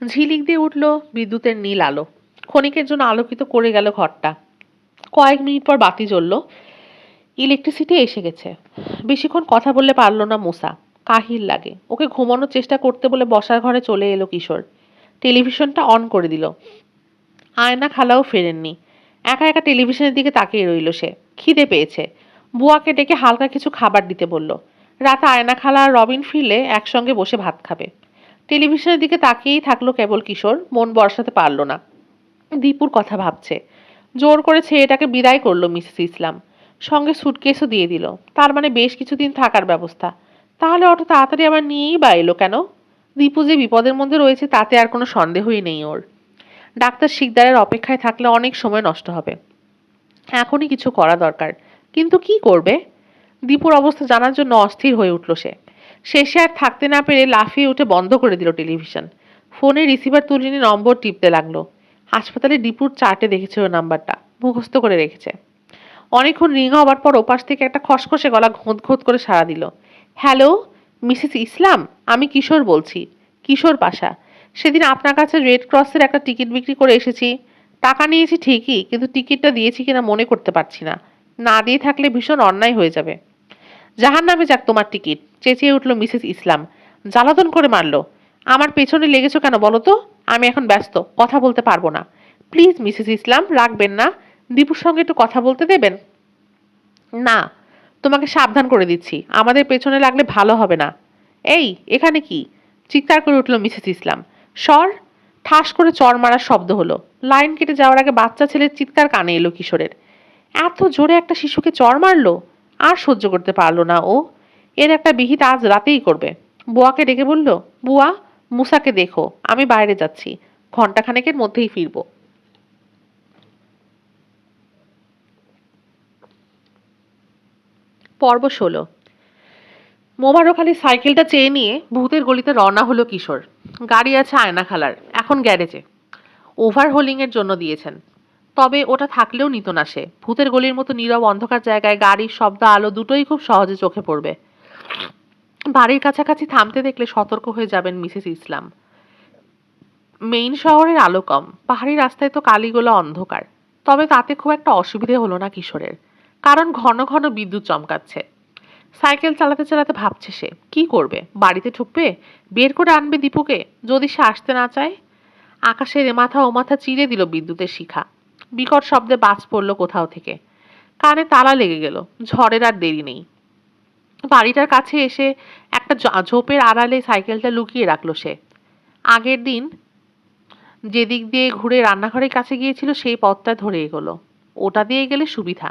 ঝিলিক দিয়ে উঠল বিদ্যুতের নীল আলো। ক্ষণিকের জন্য আলোকিত করে গেল ঘরটা। কয়েক মিনিট পর বাতি জ্বলল। ইলেকট্রিসিটি এসে গেছে। বেশিক্ষণ কথা বললে পারল না মুসা। কাহিল লাগে। ওকে ঘুমানোর চেষ্টা করতে বলে বসার ঘরে চলে এলো কিশোর। টেলিভিশনটা অন করে দিল। আয়না খালাও ফেরেননি। একা একা টেলিভিশনের দিকে তাকিয়ে রইল সে। খিদে পেয়েছে। বুয়াকে ডেকে হালকা কিছু খাবার দিতে বলল। রাতে আয়না খালা আর রবিন ফিরলে একসঙ্গে বসে ভাত খাবে। টেলিভিশনের দিকে তাকিয়েই থাকলো কেবল কিশোর, মন বসাতে পারল না। দীপুর কথা ভাবছে। জোর করে ছেলেটাকে বিদায় করলো মিসেস ইসলাম। সঙ্গে সুটকেসও দিয়ে দিল। তার মানে বেশ কিছুদিন থাকার ব্যবস্থা। তাহলে অত তাড়াতাড়ি আবার নিয়েই বা এলো কেন? দীপু যে বিপদের মধ্যে রয়েছে তাতে আর কোনো সন্দেহই নেই ওর। ডাক্তার শিকদারের অপেক্ষায় থাকলে অনেক সময় নষ্ট হবে। এখনই কিছু করা দরকার। কিন্তু কি করবে? দীপুর অবস্থা জানার জন্য অস্থির হয়ে উঠল সে। শেষে আর থাকতে না পেরে লাফিয়ে উঠে বন্ধ করে দিল টেলিভিশন। ফোনে রিসিভার তুলে নিয়ে নম্বর টিপতে লাগলো। হাসপাতালে দীপুর চার্টে দেখেছিল নাম্বারটা, মুখস্থ করে রেখেছে। অনেকক্ষণ রিং হবার পর ওপাশ থেকে একটা খসখসে গলা ঘোঁত ঘোঁত করে সাড়া দিল। হ্যালো, মিসেস ইসলাম, আমি কিশোর বলছি। কিশোর পাশা। সেদিন আপনার কাছে রেড ক্রসের একটা টিকিট বিক্রি করে এসেছি। টাকা নিয়েছি ঠিকই, কিন্তু টিকিটটা দিয়েছি কিনা মনে করতে পারছি না। না দিয়ে থাকলে ভীষণ অন্যায় হয়ে যাবে। জাহান্নামে যাক তোমার টিকিট, চেঁচিয়ে উঠল মিসেস ইসলাম। জ্বালাতন করে মারল। আমার পেছনে লেগেছো কেন বলো তো? আমি এখন ব্যস্ত, কথা বলতে পারবো না। প্লিজ মিসেস ইসলাম, রাখবেন না। দীপুর সঙ্গে একটু কথা বলতে দেবেন? না, তোমাকে সাবধান করে দিচ্ছি, আমাদের পেছনে লাগলে ভালো হবে না। এই, এখানে কি? চিৎকার করে উঠল মিসেস ইসলাম। সর! ঠাস করে চড় মারার শব্দ হলো। লাইন কেটে যাওয়ার আগে বাচ্চা ছেলের চিৎকার কানে এলো কিশোরের। এত জোরে একটা শিশুকে চড় মারলো! আর সহ্য করতে পারলো না ও। এর একটা বিহিত আজ রাতেই করবে। বুয়াকে ডেকে বলল, বুয়া, মুসাকে দেখো, আমি বাইরে যাচ্ছি। ঘণ্টাখানেকের মধ্যেই ফিরবো। পর্ব 16। মোবারক আলী সাইকেলটা চেয়ে নিয়ে ভূতের গলিতে রওনা হলো কিশোর। গাড়ি আছে আয়না খালার, এখন গ্যারেজে। ওভারহোলিং এর জন্য দিয়েছেন। তবে ওটা থাকলেও নিত না সে। ভূতের গলির মতো নীরব অন্ধকার জায়গায় গাড়ির শব্দ আলো দুটোই খুব সহজে চোখে পড়বে। বাড়ির কাছাকাছি থামতে দেখলে সতর্ক হয়ে যাবেন মিসেস ইসলাম। মেইন শহরের আলো কম, পাহাড়ি রাস্তায় তো কালিগোলা অন্ধকার। তবে তাতে খুব একটা অসুবিধে হলো না কিশোরের, কারণ ঘন ঘন বিদ্যুৎ চমকাচ্ছে। সাইকেল চালাতে চালাতে ভাবছে সে কি করবে। বাড়িতে ঢুকবে, বের করে আনবে দীপুকে, যদি সে আসতে না চায়। আকাশের এ মাথা ও মাথা চিরে দিল বিদ্যুতের শিখা। বিকট শব্দে বাজ পড়ল কোথাও থেকে। কানে তালা লেগে গেল। ঝড়ের আর দেরি নেই। বাড়িটার কাছে এসে একটা ঝোপের আড়ালে সাইকেলটা লুকিয়ে রাখলো সে। আগের দিন যেদিক দিয়ে ঘুরে রান্নাঘরের কাছে গিয়েছিল সেই পথটা ধরে এগোলো। ওটা দিয়ে গেলে সুবিধা।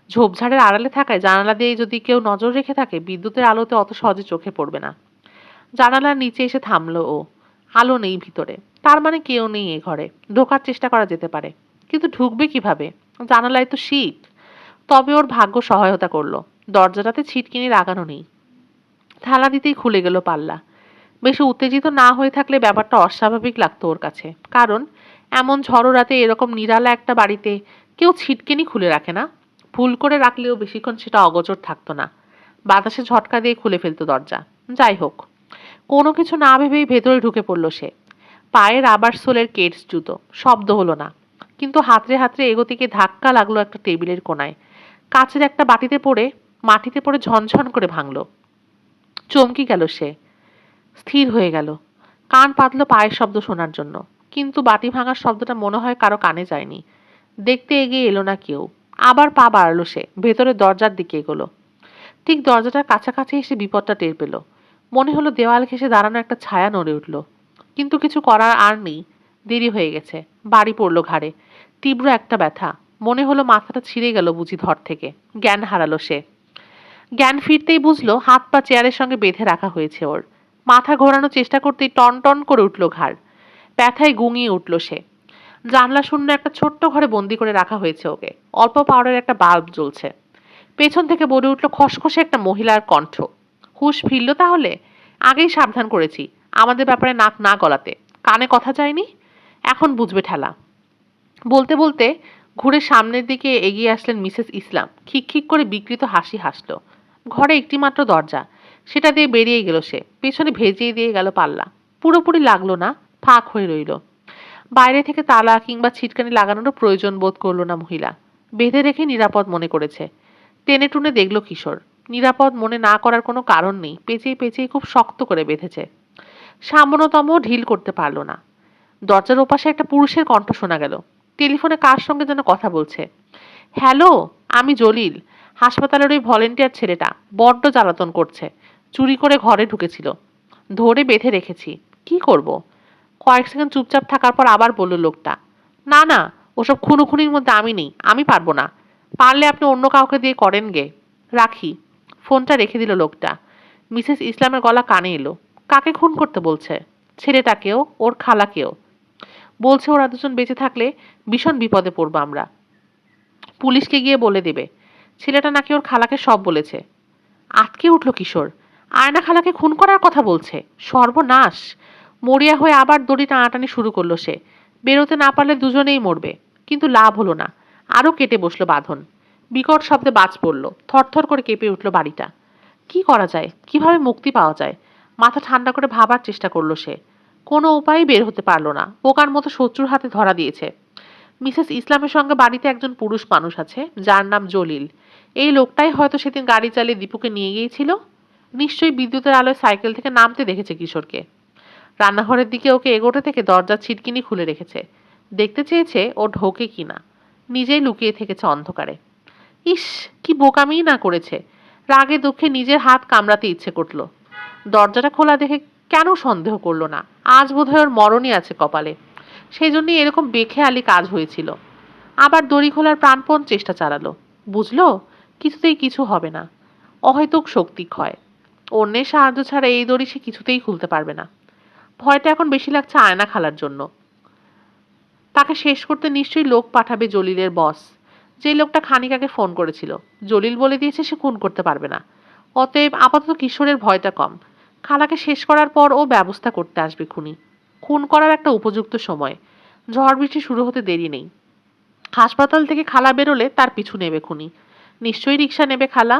ঝোপঝাড়ের আড়ালে থাকায় জানালা দিয়ে যদি কেউ নজর রেখে থাকে বিদ্যুতের আলোতে অত সহজে চোখে পড়বে না। জানালার নিচে এসে থামলো ও। আলো নেই ভিতরে, তার মানে কেউ নেই এ ঘরে। ঢোকার চেষ্টা করা যেতে পারে, কিন্তু ঢুকবে কিভাবে? জানালায় তো শীত। তবে ওর ভাগ্য সহায়তা করলো, দরজাটাতে ছিটকিনি লাগানো নেই। থালা দিতেই খুলে গেল পাল্লা। বেশি উত্তেজিত না হয়ে থাকলে ব্যাপারটা অস্বাভাবিক লাগতো ওর কাছে, কারণ এমন ঝড়ো রাতে এরকম নিরালা একটা বাড়িতে কেউ ছিটকিনি খুলে রাখে না। ভুল করে রাখলেও বেশিক্ষণ সেটা অগোচর থাকতো না। বাতাসে ঝটকা দিয়ে খুলে ফেলতো দরজা। যাই হোক, কোনো কিছু না ভেবেই ভেতরে ঢুকে পড়লো সে। পায়ে রাবার সোলের কেটস জুতো, শব্দ হলো না। কিন্তু হাতড়ে হাতড়ে এগোতে গিয়ে ধাক্কা লাগলো একটা টেবিলের কোনায়। কাচের একটা বাটিতে পড়ে মাটিতে পড়ে ঝনঝন করে ভাঙলো। চমকে গেল সে। স্থির হয়ে গেল। কান পাতলো পায়ের শব্দ শোনার জন্য, কিন্তু বাটি ভাঙার শব্দটা মনে হয় কারো কানে যায়নি। দেখতে এগিয়ে এলো না কেউ। আবার পা বাড়ালো সে, ভেতরে দরজার দিকে এগোলো। ঠিক দরজাটার কাছাকাছি এসে বিপদটা টের পেল। মনে হলো দেওয়াল ঘেঁষে দাঁড়ানো একটা ছায়া নড়ে উঠল। কিন্তু কিছু করার আর নেই। দেরি হয়ে গেছে। বাড়ি পড়লো ঘাড়ে। তীব্র একটা ব্যথা। মনে হলো মাথাটা ছিঁড়ে গেল বুঝি ধর থেকে। জ্ঞান হারালো সে। জ্ঞান ফিরতেই বুঝলো হাত পা চেয়ারের সঙ্গে বেঁধে রাখা হয়েছে ওর। মাথা ঘোরানোর চেষ্টা করতেই টন টন করে উঠল ঘাড়। ব্যথায় গুঙিয়ে উঠল সে। জানলা শূন্য একটা ছোট্ট ঘরে বন্দি করে রাখা হয়েছে ওকে। অল্প পাওয়ারের একটা বাল্ব জ্বলছে। পেছন থেকে বলে উঠল খসখসে একটা মহিলার কণ্ঠ। হুঁশ ফিরল তাহলে? আগেই সাবধান করেছি আমাদের ব্যাপারে নাক না গলাতে। কানে কথা যায়নি? এখন বুঝবে ঠেলা। বলতে বলতে ঘুরে সামনের দিকে এগিয়ে আসলেন মিসেস ইসলাম। খিকখিক করে বিকৃত হাসি হাসল। ঘরে একটিমাত্র দরজা, সেটা দিয়ে বেরিয়ে গেল সে। পেছনে ভেজিয়ে দিয়ে গেল পাল্লা। পুরোপুরি লাগলো না, ফাঁক হয়ে রইল। বাইরে থেকে তালা কিংবা ছিটকানি লাগানোরও প্রয়োজন বোধ করল না মহিলা। বেঁধে রেখে নিরাপদ মনে করেছে। টেনে টুনে দেখল কিশোর। নিরাপদ মনে না করার কোনো কারণ নেই, পেঁচিয়ে পেঁচিয়ে খুব শক্ত করে বেঁধেছে। সামান্যতম ঢিল করতে পারল না। দরজার ওপাশে একটা পুরুষের কণ্ঠ শোনা গেল। টেলিফোনে কার সঙ্গে যেন কথা বলছে। হ্যালো, আমি জলিল। হাসপাতালের ওই ভলেন্টিয়ার ছেলেটা বড্ড জ্বালাতন করছে। চুরি করে ঘরে ঢুকেছিল। ধরে বেঁধে রেখেছি। কি করব? কয়েক সেকেন্ড চুপচাপ থাকার পর আবার বলল লোকটা, না না, ওসব খুনোখুনির মধ্যে আমি নেই, আমি পারবো না। পারলে আপনি অন্য কাউকে দিয়ে করেন গে। রাখি। ফোনটা রেখে দিল লোকটা। মিসেস ইসলামের গলা কানে এলো। কাকে খুন করতে বলছে? ছেলেটাকেও, ওর খালাকেও। বলছে ওরা দুজন বেঁচে থাকলে ভীষণ বিপদে পড়বো আমরা। পুলিশকে গিয়ে বলে দেবে। ছেলেটা নাকি ওর খালাকে সব বলেছে। আটকে উঠল কিশোর। আয়না খালাকে খুন করার কথা বলছে। সর্বনাশ! মরিয়া হয়ে আবার দড়ি টানাটানি শুরু করলো সে। বেরোতে না পারলে দুজনেই মরবে। কিন্তু লাভ হলো না। আরও কেটে বসলো বাঁধন। বিকট শব্দে বাজ পড়ল। থরথর করে কেঁপে উঠল বাড়িটা। কি করা যায়? কিভাবে মুক্তি পাওয়া যায়? মাথা ঠান্ডা করে ভাবার চেষ্টা করলো সে। কোনো উপায়ই বের হতে পারল না। বোকার মতো শত্রুর হাতে ধরা দিয়েছে। মিসেস ইসলামের সঙ্গে বাড়িতে একজন পুরুষ মানুষ আছে, যার নাম জলিল। এই লোকটাই হয়তো সেদিন গাড়ি চালিয়ে দীপুকে নিয়ে গিয়েছিল। নিশ্চয়ই বিদ্যুতের আলোয় সাইকেল থেকে নামতে দেখেছে কিশোরকে। রান্নাঘরের দিকে ওকে এগোতে থেকে দরজার ছিটকিনি খুলে রেখেছে। দেখতে চেয়েছে ও ঢোকে কিনা। নিজেই লুকিয়ে থেকেছে অন্ধকারে। ইস, কি বোকামিই না করেছে। রাগে দুঃখে নিজের হাত কামড়াতে ইচ্ছে করল। দরজাটা খোলা দেখে কেন সন্দেহ করলো না? আজ বোধহয় ওর মরণই আছে কপালে। সেই জন্যই এরকম বেখেয়ালি কাজ হয়েছিল। আবার দড়ি খোলার প্রাণপণ চেষ্টা চালালো। বুঝলো কিছুতেই কিছু হবে না। অহেতুক শক্তি ক্ষয়। অন্যের সাহায্য ছাড়া এই দড়ি সে কিছুতেই খুলতে পারবে না। ভয়টা এখন বেশি লাগছে আয়না খালার জন্য। তাকে শেষ করতে নিশ্চয়ই লোক পাঠাবে জলিলের বস, যে লোকটা খানিক আগে ফোন করেছিল। জলিল বলে দিয়েছে সে খুন করতে পারবে না। অতএব আপাতত কিশোরের ভয়টা কম। খালাকে শেষ করার পর ও ব্যবস্থা করতে আসবে খুনি। খুন করার একটা উপযুক্ত সময়। ঝড় বৃষ্টি শুরু হতে দেরি নেই। হাসপাতাল থেকে খালা বেরোলে তার পিছু নেবে খুনি। নিশ্চয়ই রিক্সা নেবে খালা।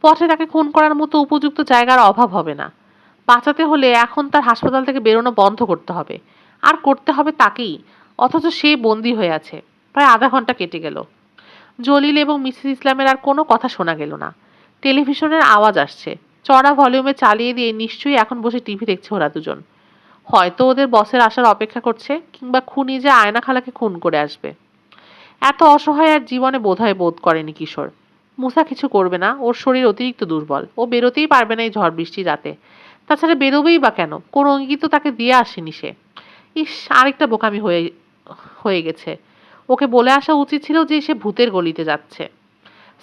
পথে তাকে খুন করার মতো উপযুক্ত জায়গার অভাব হবে না। বাঁচাতে হলে এখন তার হাসপাতাল থেকে বেরোনো বন্ধ করতে হবে। আর করতে হবে তাকেই। অথচ সে বন্দী হয়ে আছে। প্রায় আধা ঘন্টা কেটে গেল। জলিল এবং মিসেস ইসলামের আর কোনো কথা শোনা গেল না। টেলিভিশনের আওয়াজ আসছে। চড়া ভলিউমে চালিয়ে দিয়ে নিশ্চয়ই এখন বসে টিভি দেখছে ওরা দুজন। হয়তো ওদের বসের আসার অপেক্ষা করছে, কিংবা খুনি যে আয়না খালাকে খুন করে আসবে। এত অসহায় আর জীবনে বোধহয় বোধ করেনি কিশোর। মুসা কিছু করবে না, ওর শরীর অতিরিক্ত দুর্বল। ও বেরোতেই পারবে না এই ঝড় বৃষ্টি রাতে। তাছাড়া বেরোবেই বা কেন? কোনো ইঙ্গিত তো তাকে দিয়ে আসেনি সে। ইস, আরেকটা বোকামি হয়ে হয়ে গেছে। ওকে বলে আসা উচিত ছিল যে সে ভূতের গলিতে যাচ্ছে।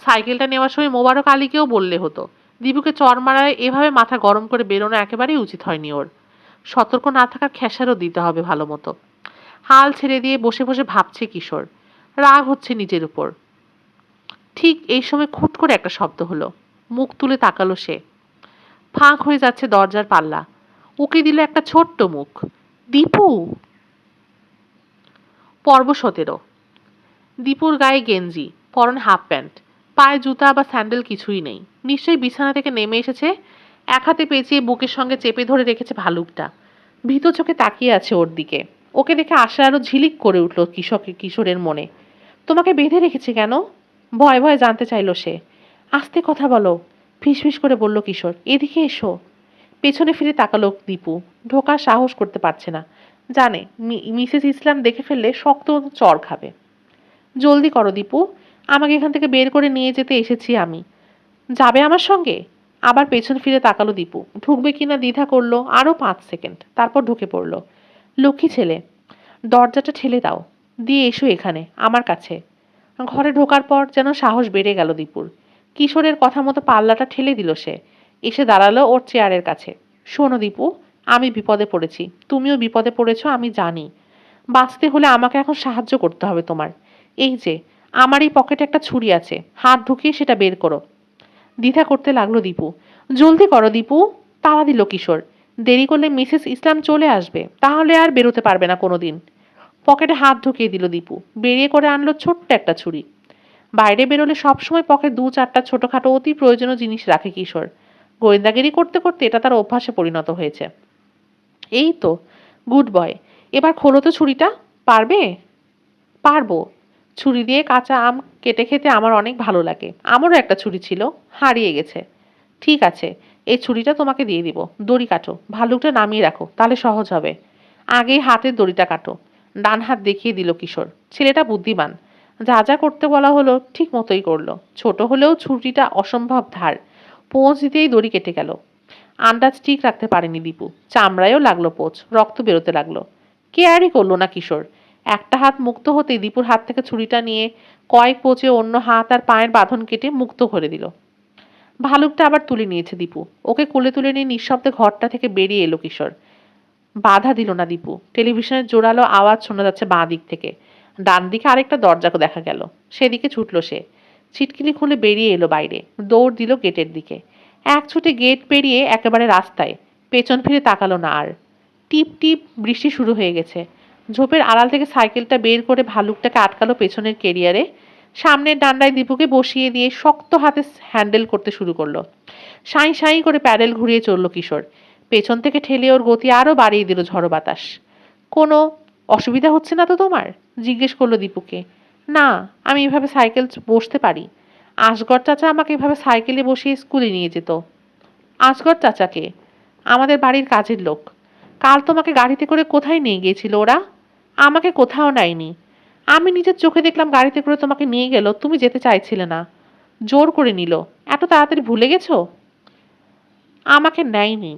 সাইকেলটা নেওয়ার সময় মোবারক আলীকেও বললে হতো। দীপুকে চড় মারায় এভাবে মাথা গরম করে বেরোনো একেবারেই উচিত হয়নি ওর। সতর্ক না থাকার খেসারও দিতে হবে ভালো মতো। হাল ছেড়ে দিয়ে বসে বসে ভাবছে কিশোর। রাগ হচ্ছে নিজের উপর। ঠিক এই সময় খুট করে একটা শব্দ হলো। মুখ তুলে তাকালো সে। ফাঁক হয়ে যাচ্ছে দরজার পাল্লা। উকি দিল একটা ছোট্ট মুখ। দীপু! পর্ব 17। দীপুর গায়ে গেঞ্জি, পরনে হাফ প্যান্ট, পায়ে জুতা বা স্যান্ডেল কিছুই নেই। নিশ্চয়ই বিছানা থেকে নেমে এসেছে। এক হাতে পেঁচিয়ে বুকের সঙ্গে চেপে ধরে রেখেছে ভালুকটা। ভীত চোখে তাকিয়ে আছে ওর দিকে। ওকে দেখে আশা আরো ঝিলিক করে উঠল কিশোরের মনে। তোমাকে বেঁধে রেখেছে কেন? ভয়ে ভয়ে জানতে চাইল সে। আস্তে কথা বলো, ফিসফিস করে বলল কিশোর। এদিকে এসো। পেছনে ফিরে তাকালো দীপু। ঢোকার সাহস করতে পারছে না। জানে মিসেস ইসলাম দেখে ফেললে শক্ত চড় খাবে। জলদি করো দীপু, আমাকে এখান থেকে বের করে নিয়ে যেতে এসেছি আমি। যাবে আমার সঙ্গে? আবার পেছন ফিরে তাকালো দীপু। ঢুকবে কিনা দ্বিধা করলো আরো 5 সেকেন্ড, তারপর ঢুকে পড়লো। লক্ষ্মী ছেলে, দরজাটা ঠেলে দাও, দিয়ে এসো এখানে আমার কাছে। ঘরে ঢোকার পর যেন সাহস বেড়ে গেল দীপুর। কিশোরের কথা মতো পাল্লাটা ঠেলে দিল সে। এসে দাঁড়ালো ওর চেয়ারের কাছে। শোনো দীপু, আমি বিপদে পড়েছি, তুমিও বিপদে পড়েছো আমি জানি। বাঁচতে হলে আমাকে এখন সাহায্য করতে হবে তোমার। এই যে আমার এই পকেটে একটা ছুরি আছে, হাত ঢুকিয়ে সেটা বের করো। দ্বিধা করতে লাগলো দীপু। জলদি করো দীপু, তাড়া দিল কিশোর। দেরি করলে মিসেস ইসলাম চলে আসবে, তাহলে আর বেরোতে পারবে না কোনোদিন। পকেটে হাত ঢুকিয়ে দিল দীপু। বেরিয়ে করে আনলো ছোট্ট একটা ছুরি। বাইরে বেরোলে সবসময় পকেট 2-4টা ছোটখাটো অতি প্রয়োজনীয় জিনিস রাখে কিশোর। গোয়েন্দাগিরি করতে করতে এটা তার অভ্যাসে পরিণত হয়েছে। এই তো, গুড বয়। এবার খোলো তো ছুরিটা। পারবে? পারবো। ছুরি দিয়ে কাঁচা আম কেটে খেতে আমার অনেক ভালো লাগে। আমারও একটা ছুরি ছিল, হারিয়ে গেছে। ঠিক আছে, এই ছুরিটা তোমাকে দিয়ে দিব। দড়ি কাটো, ভাল্লুকটা নামিয়ে রাখো, তাহলে সহজ হবে। আগেই হাতের দড়িটা কাটো। ডান হাত দেখিয়ে দিল কিশোর। ছেলেটা বুদ্ধিমান, যা যা করতে বলা হলো ঠিক মতোই করলো। ছোট হলেও ছুরিটা অসম্ভব ধার। পোঁচ দিতেই দড়ি কেটে গেল। আন্দাজ ঠিক রাখতে পারেনি দীপু। চামড়ায়ও লাগলো পোঁচ, রক্ত বেরোতে লাগলো। কেয়ারই করলো না কিশোর। একটা হাত মুক্ত হতেই দীপুর হাত থেকে ছুরিটা নিয়ে কয়েক পোঁচে অন্য হাত আর পায়ের বাঁধন কেটে মুক্ত করে দিল। ভালুকটা আবার তুলে নিয়েছে দীপু। ওকে কোলে তুলে নিয়ে নিঃশব্দে ঘরটা থেকে বেরিয়ে এলো কিশোর। বাধা দিল না দীপু। টেলিভিশনের জোরালো আওয়াজ শোনা যাচ্ছে বাঁ দিক থেকে। ডান দিকে আরেকটা দরজা দেখা গেল। সেদিকে ছুটল সে। ছিটকিনি খুলে বেরিয়ে এলো বাইরে। দৌড় দিল গেটের দিকে। এক ছুটে গেট পেরিয়ে একেবারে রাস্তায়। পেছন ফিরে তাকালো না আর। টিপ টিপ বৃষ্টি শুরু হয়ে গেছে। ঝোপের আড়াল থেকে সাইকেলটা বের করে ভালুকটাকে আটকালো পেছনের কেরিয়ারে। সামনের ডান্ডায় দীপুকে বসিয়ে দিয়ে শক্ত হাতে হ্যান্ডেল করতে শুরু করলো। সাঁই সাঁই করে প্যাডেল ঘুরিয়ে চলল কিশোর। পেছন থেকে ঠেলে ওর গতি আরও বাড়িয়ে দিল ঝড়ো বাতাস। কোনো অসুবিধা হচ্ছে না তো তোমার? জিজ্ঞেস করলো দীপুকে। না, আমি এভাবে সাইকেল বসতে পারি। আসগর চাচা আমাকে এভাবে সাইকেলে বসিয়ে স্কুলে নিয়ে যেত। আসগর চাচাকে? আমাদের বাড়ির কাজের লোক। কাল তোমাকে গাড়িতে করে কোথায় নিয়ে গিয়েছিল ওরা? আমাকে কোথাও নেয়নি। আমি নিজের চোখে দেখলাম গাড়িতে করে তোমাকে নিয়ে গেল, তুমি যেতে চাইছিলে না। জোর করে নিল। এত তাড়াতাড়ি ভুলে গেছো? আমাকে নেয়নি।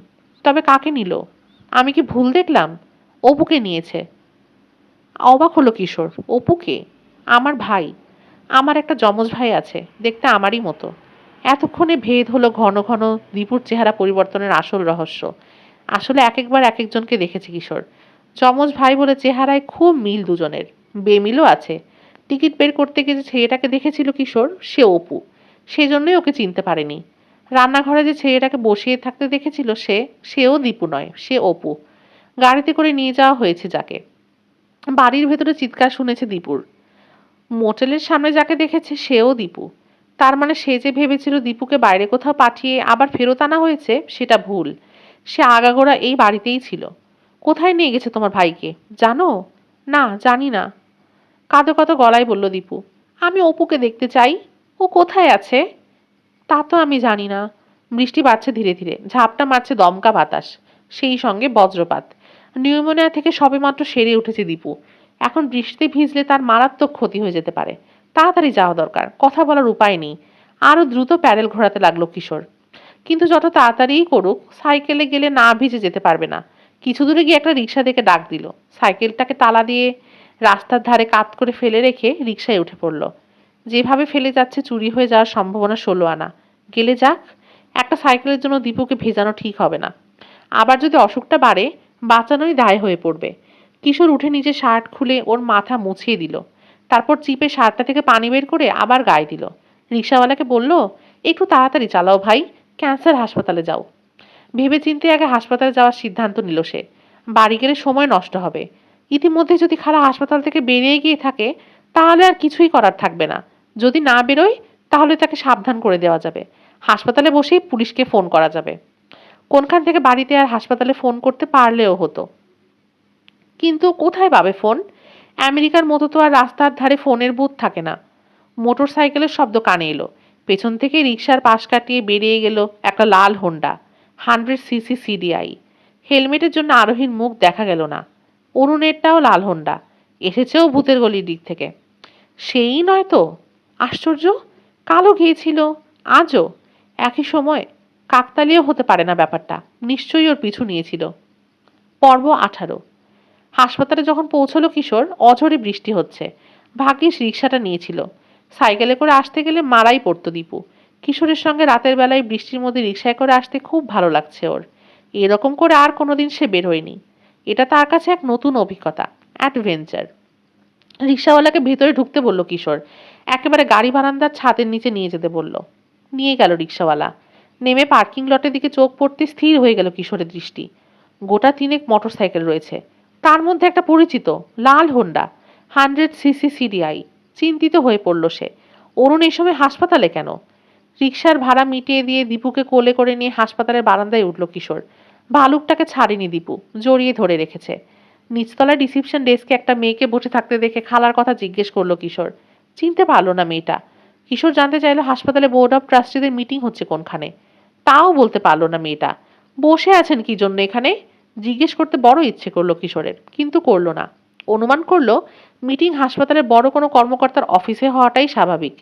তবে কাকে নিল? আমি কি ভুল দেখলাম? অপুকে নিয়েছে। অবাক হলো কিশোর। অপুকে? আমার ভাই। আমার একটা যমজ ভাই আছে, দেখতে আমারই মতো। এতক্ষণে ভেদ হলো ঘন ঘন দীপুর চেহারা পরিবর্তনের আসল রহস্য। আসলে এক একবার এক একজনকে দেখেছে কিশোর। যমজ ভাই বলে চেহারায় খুব মিল দুজনের। বেমিলও আছে। টিকিট বের করতে গিয়ে যে ছেলেটাকে দেখেছিল কিশোর, সে অপু। সেজন্যই ওকে চিনতে পারেনি। রান্নাঘরে যে ছেলেটাকে বসিয়ে থাকতে দেখেছিল সেও দীপু নয়, সে অপু। গাড়িতে করে নিয়ে যাওয়া হয়েছে যাকে। বাড়ির ভেতরে চিৎকার শুনেছে দীপুর। মোটেলের সামনে যাকে দেখেছে সেও দীপু। তার মানে সে যে ভেবেছিল দীপুকে বাইরে কোথাও পাঠিয়ে আবার ফেরত আনা হয়েছে, সেটা ভুল। সে আগাগোড়া এই বাড়িতেই ছিল। কোথায় নিয়ে গেছে তোমার ভাইকে জানো? না, জানি না। কাঁদো কাঁদো গলায় বলল দীপু। আমি অপুকে দেখতে চাই। ও কোথায় আছে? তা তো আমি জানি না। বৃষ্টি বাড়ছে ধীরে ধীরে। ঝাপটা মারছে দমকা বাতাস। সেই সঙ্গে বজ্রপাত। নিউমোনিয়া থেকে সবেমাত্র সেরে উঠেছে দীপু। এখন বৃষ্টিতে ভিজলে তার মারাত্মক ক্ষতি হয়ে যেতে পারে। তাড়াতাড়ি যাওয়া দরকার। কথা বলার উপায় নেই। আরো দ্রুত প্যাডেল ঘোরাতে লাগলো কিশোর। কিন্তু যত তাড়াতাড়িই করুক, সাইকেলে গেলে না ভিজে যেতে পারবে না। কিছু দূরে গিয়ে একটা রিক্সা দেখে ডাক দিল। সাইকেলটাকে তালা দিয়ে রাস্তার ধারে কাত করে ফেলে রেখে রিক্সায় উঠে পড়ল। যেভাবে ফেলে যাচ্ছে চুরি হয়ে যাওয়ার সম্ভাবনা 16 আনা। গেলে যাক। একটা সাইকেলের জন্য দীপুকে ভেজানো ঠিক হবে না। আবার যদি অসুখটা বাড়ে, বাঁচানোই দায় হয়ে পড়বে। কিশোর উঠে নিজের শার্ট খুলে ওর মাথা মুছিয়ে দিল। তারপর চিপে শার্টটা থেকে পানি বের করে আবার গায়ে দিল। রিক্সাওয়ালাকে বলল, একটু তাড়াতাড়ি চালাও ভাই, ক্যান্সার হাসপাতালে যাও। ভেবেচিন্তে আগে হাসপাতালে যাওয়ার সিদ্ধান্ত নিল সে। বাড়ি গেলে সময় নষ্ট হবে। ইতিমধ্যে যদি খালা হাসপাতাল থেকে বেরিয়ে গিয়ে থাকে, তাহলে আর কিছুই করার থাকবে না। যদি না বেরোয়, তাহলে তাকে সাবধান করে দেওয়া যাবে। হাসপাতালে বসেই পুলিশকে ফোন করা যাবে। কোনখান থেকে বাড়িতে আর হাসপাতালে ফোন করতে পারলেও হতো। কিন্তু কোথায় পাবে ফোন? আমেরিকার মতো তো আর রাস্তার ধারে ফোনের বুথ থাকে না। মোটর সাইকেলের শব্দ কানে এলো। পেছন থেকে রিকশার পাশ কাটিয়ে বেরিয়ে গেল একটা লাল হোন্ডা 100 সিসি সিডিআই। হেলমেটের জন্য আরোহীর মুখ দেখা গেল না। অরুণেরটাও লাল হোন্ডা। এসেছেও ভূতের গলির দিক থেকে। সেই নয় তো? আশ্চর্য! কালও গিয়েছিল, আজও একই সময়। কাকতালীয় হতে পারে না ব্যাপারটা। নিশ্চয়ই ওর পিছু নিয়েছিল। পর্ব 18। হাসপাতালে যখন পৌঁছলো কিশোর, অঝরে বৃষ্টি হচ্ছে। ভাগ্যিস রিক্সাটা নিয়েছিল। সাইকেলে করে আসতে গেলে মারাই পড়তো দীপু। কিশোরের সঙ্গে রাতের বেলায় বৃষ্টির মধ্যে রিক্সায় করে আসতে খুব ভালো লাগছে ওর। এরকম করে আর কোনোদিন সে বের হয়নি। এটা তার কাছে এক নতুন অভিজ্ঞতা, অ্যাডভেঞ্চার। রিক্সাওয়ালাকে ভেতরে ঢুকতে বলল কিশোর। একেবারে গাড়ি বারান্দার ছাদের নিচে নিয়ে যেতে বলল। নিয়ে গেল রিক্সাওয়ালা। নেমে পার্কিং লটের দিকে চোখ পড়তে স্থির হয়ে গেল কিশোরের দৃষ্টি। গোটা তিনেক মোটর সাইকেল রয়েছে। তার মধ্যে একটা পরিচিত লাল হোন্ডা 100 সিসি সিডিআই। চিন্তিত হয়ে পড়ল সে। অরুণ এই সময় হাসপাতালে কেন? রিক্সার ভাড়া মিটিয়ে দিয়ে দীপুকে কোলে করে নিয়ে হাসপাতালের বারান্দায় উঠল কিশোর। ভালুকটাকে ছাড়েনি দীপু, জড়িয়ে ধরে রেখেছে। নিচতলায় রিসিপশন ডেস্কে একটা মেয়েকে বসে থাকতে দেখে খালার কথা জিজ্ঞেস করলো কিশোর। চিনতে পারলো না মেয়েটা। কিশোর জানতে চাইলো হাসপাতালে বোর্ড অফ ট্রাস্টিদের মিটিং হচ্ছে কোনখানে। তাও বলতে পারলো না মেয়েটা। বসে আছেন কি জন্য এখানে জিজ্ঞেস করতে বড় ইচ্ছে করলো কিশোরের, কিন্তু করলো না। অনুমান করলো মিটিং হাসপাতালের বড় কোনো কর্মকর্তার অফিসে হওয়াটাই স্বাভাবিক।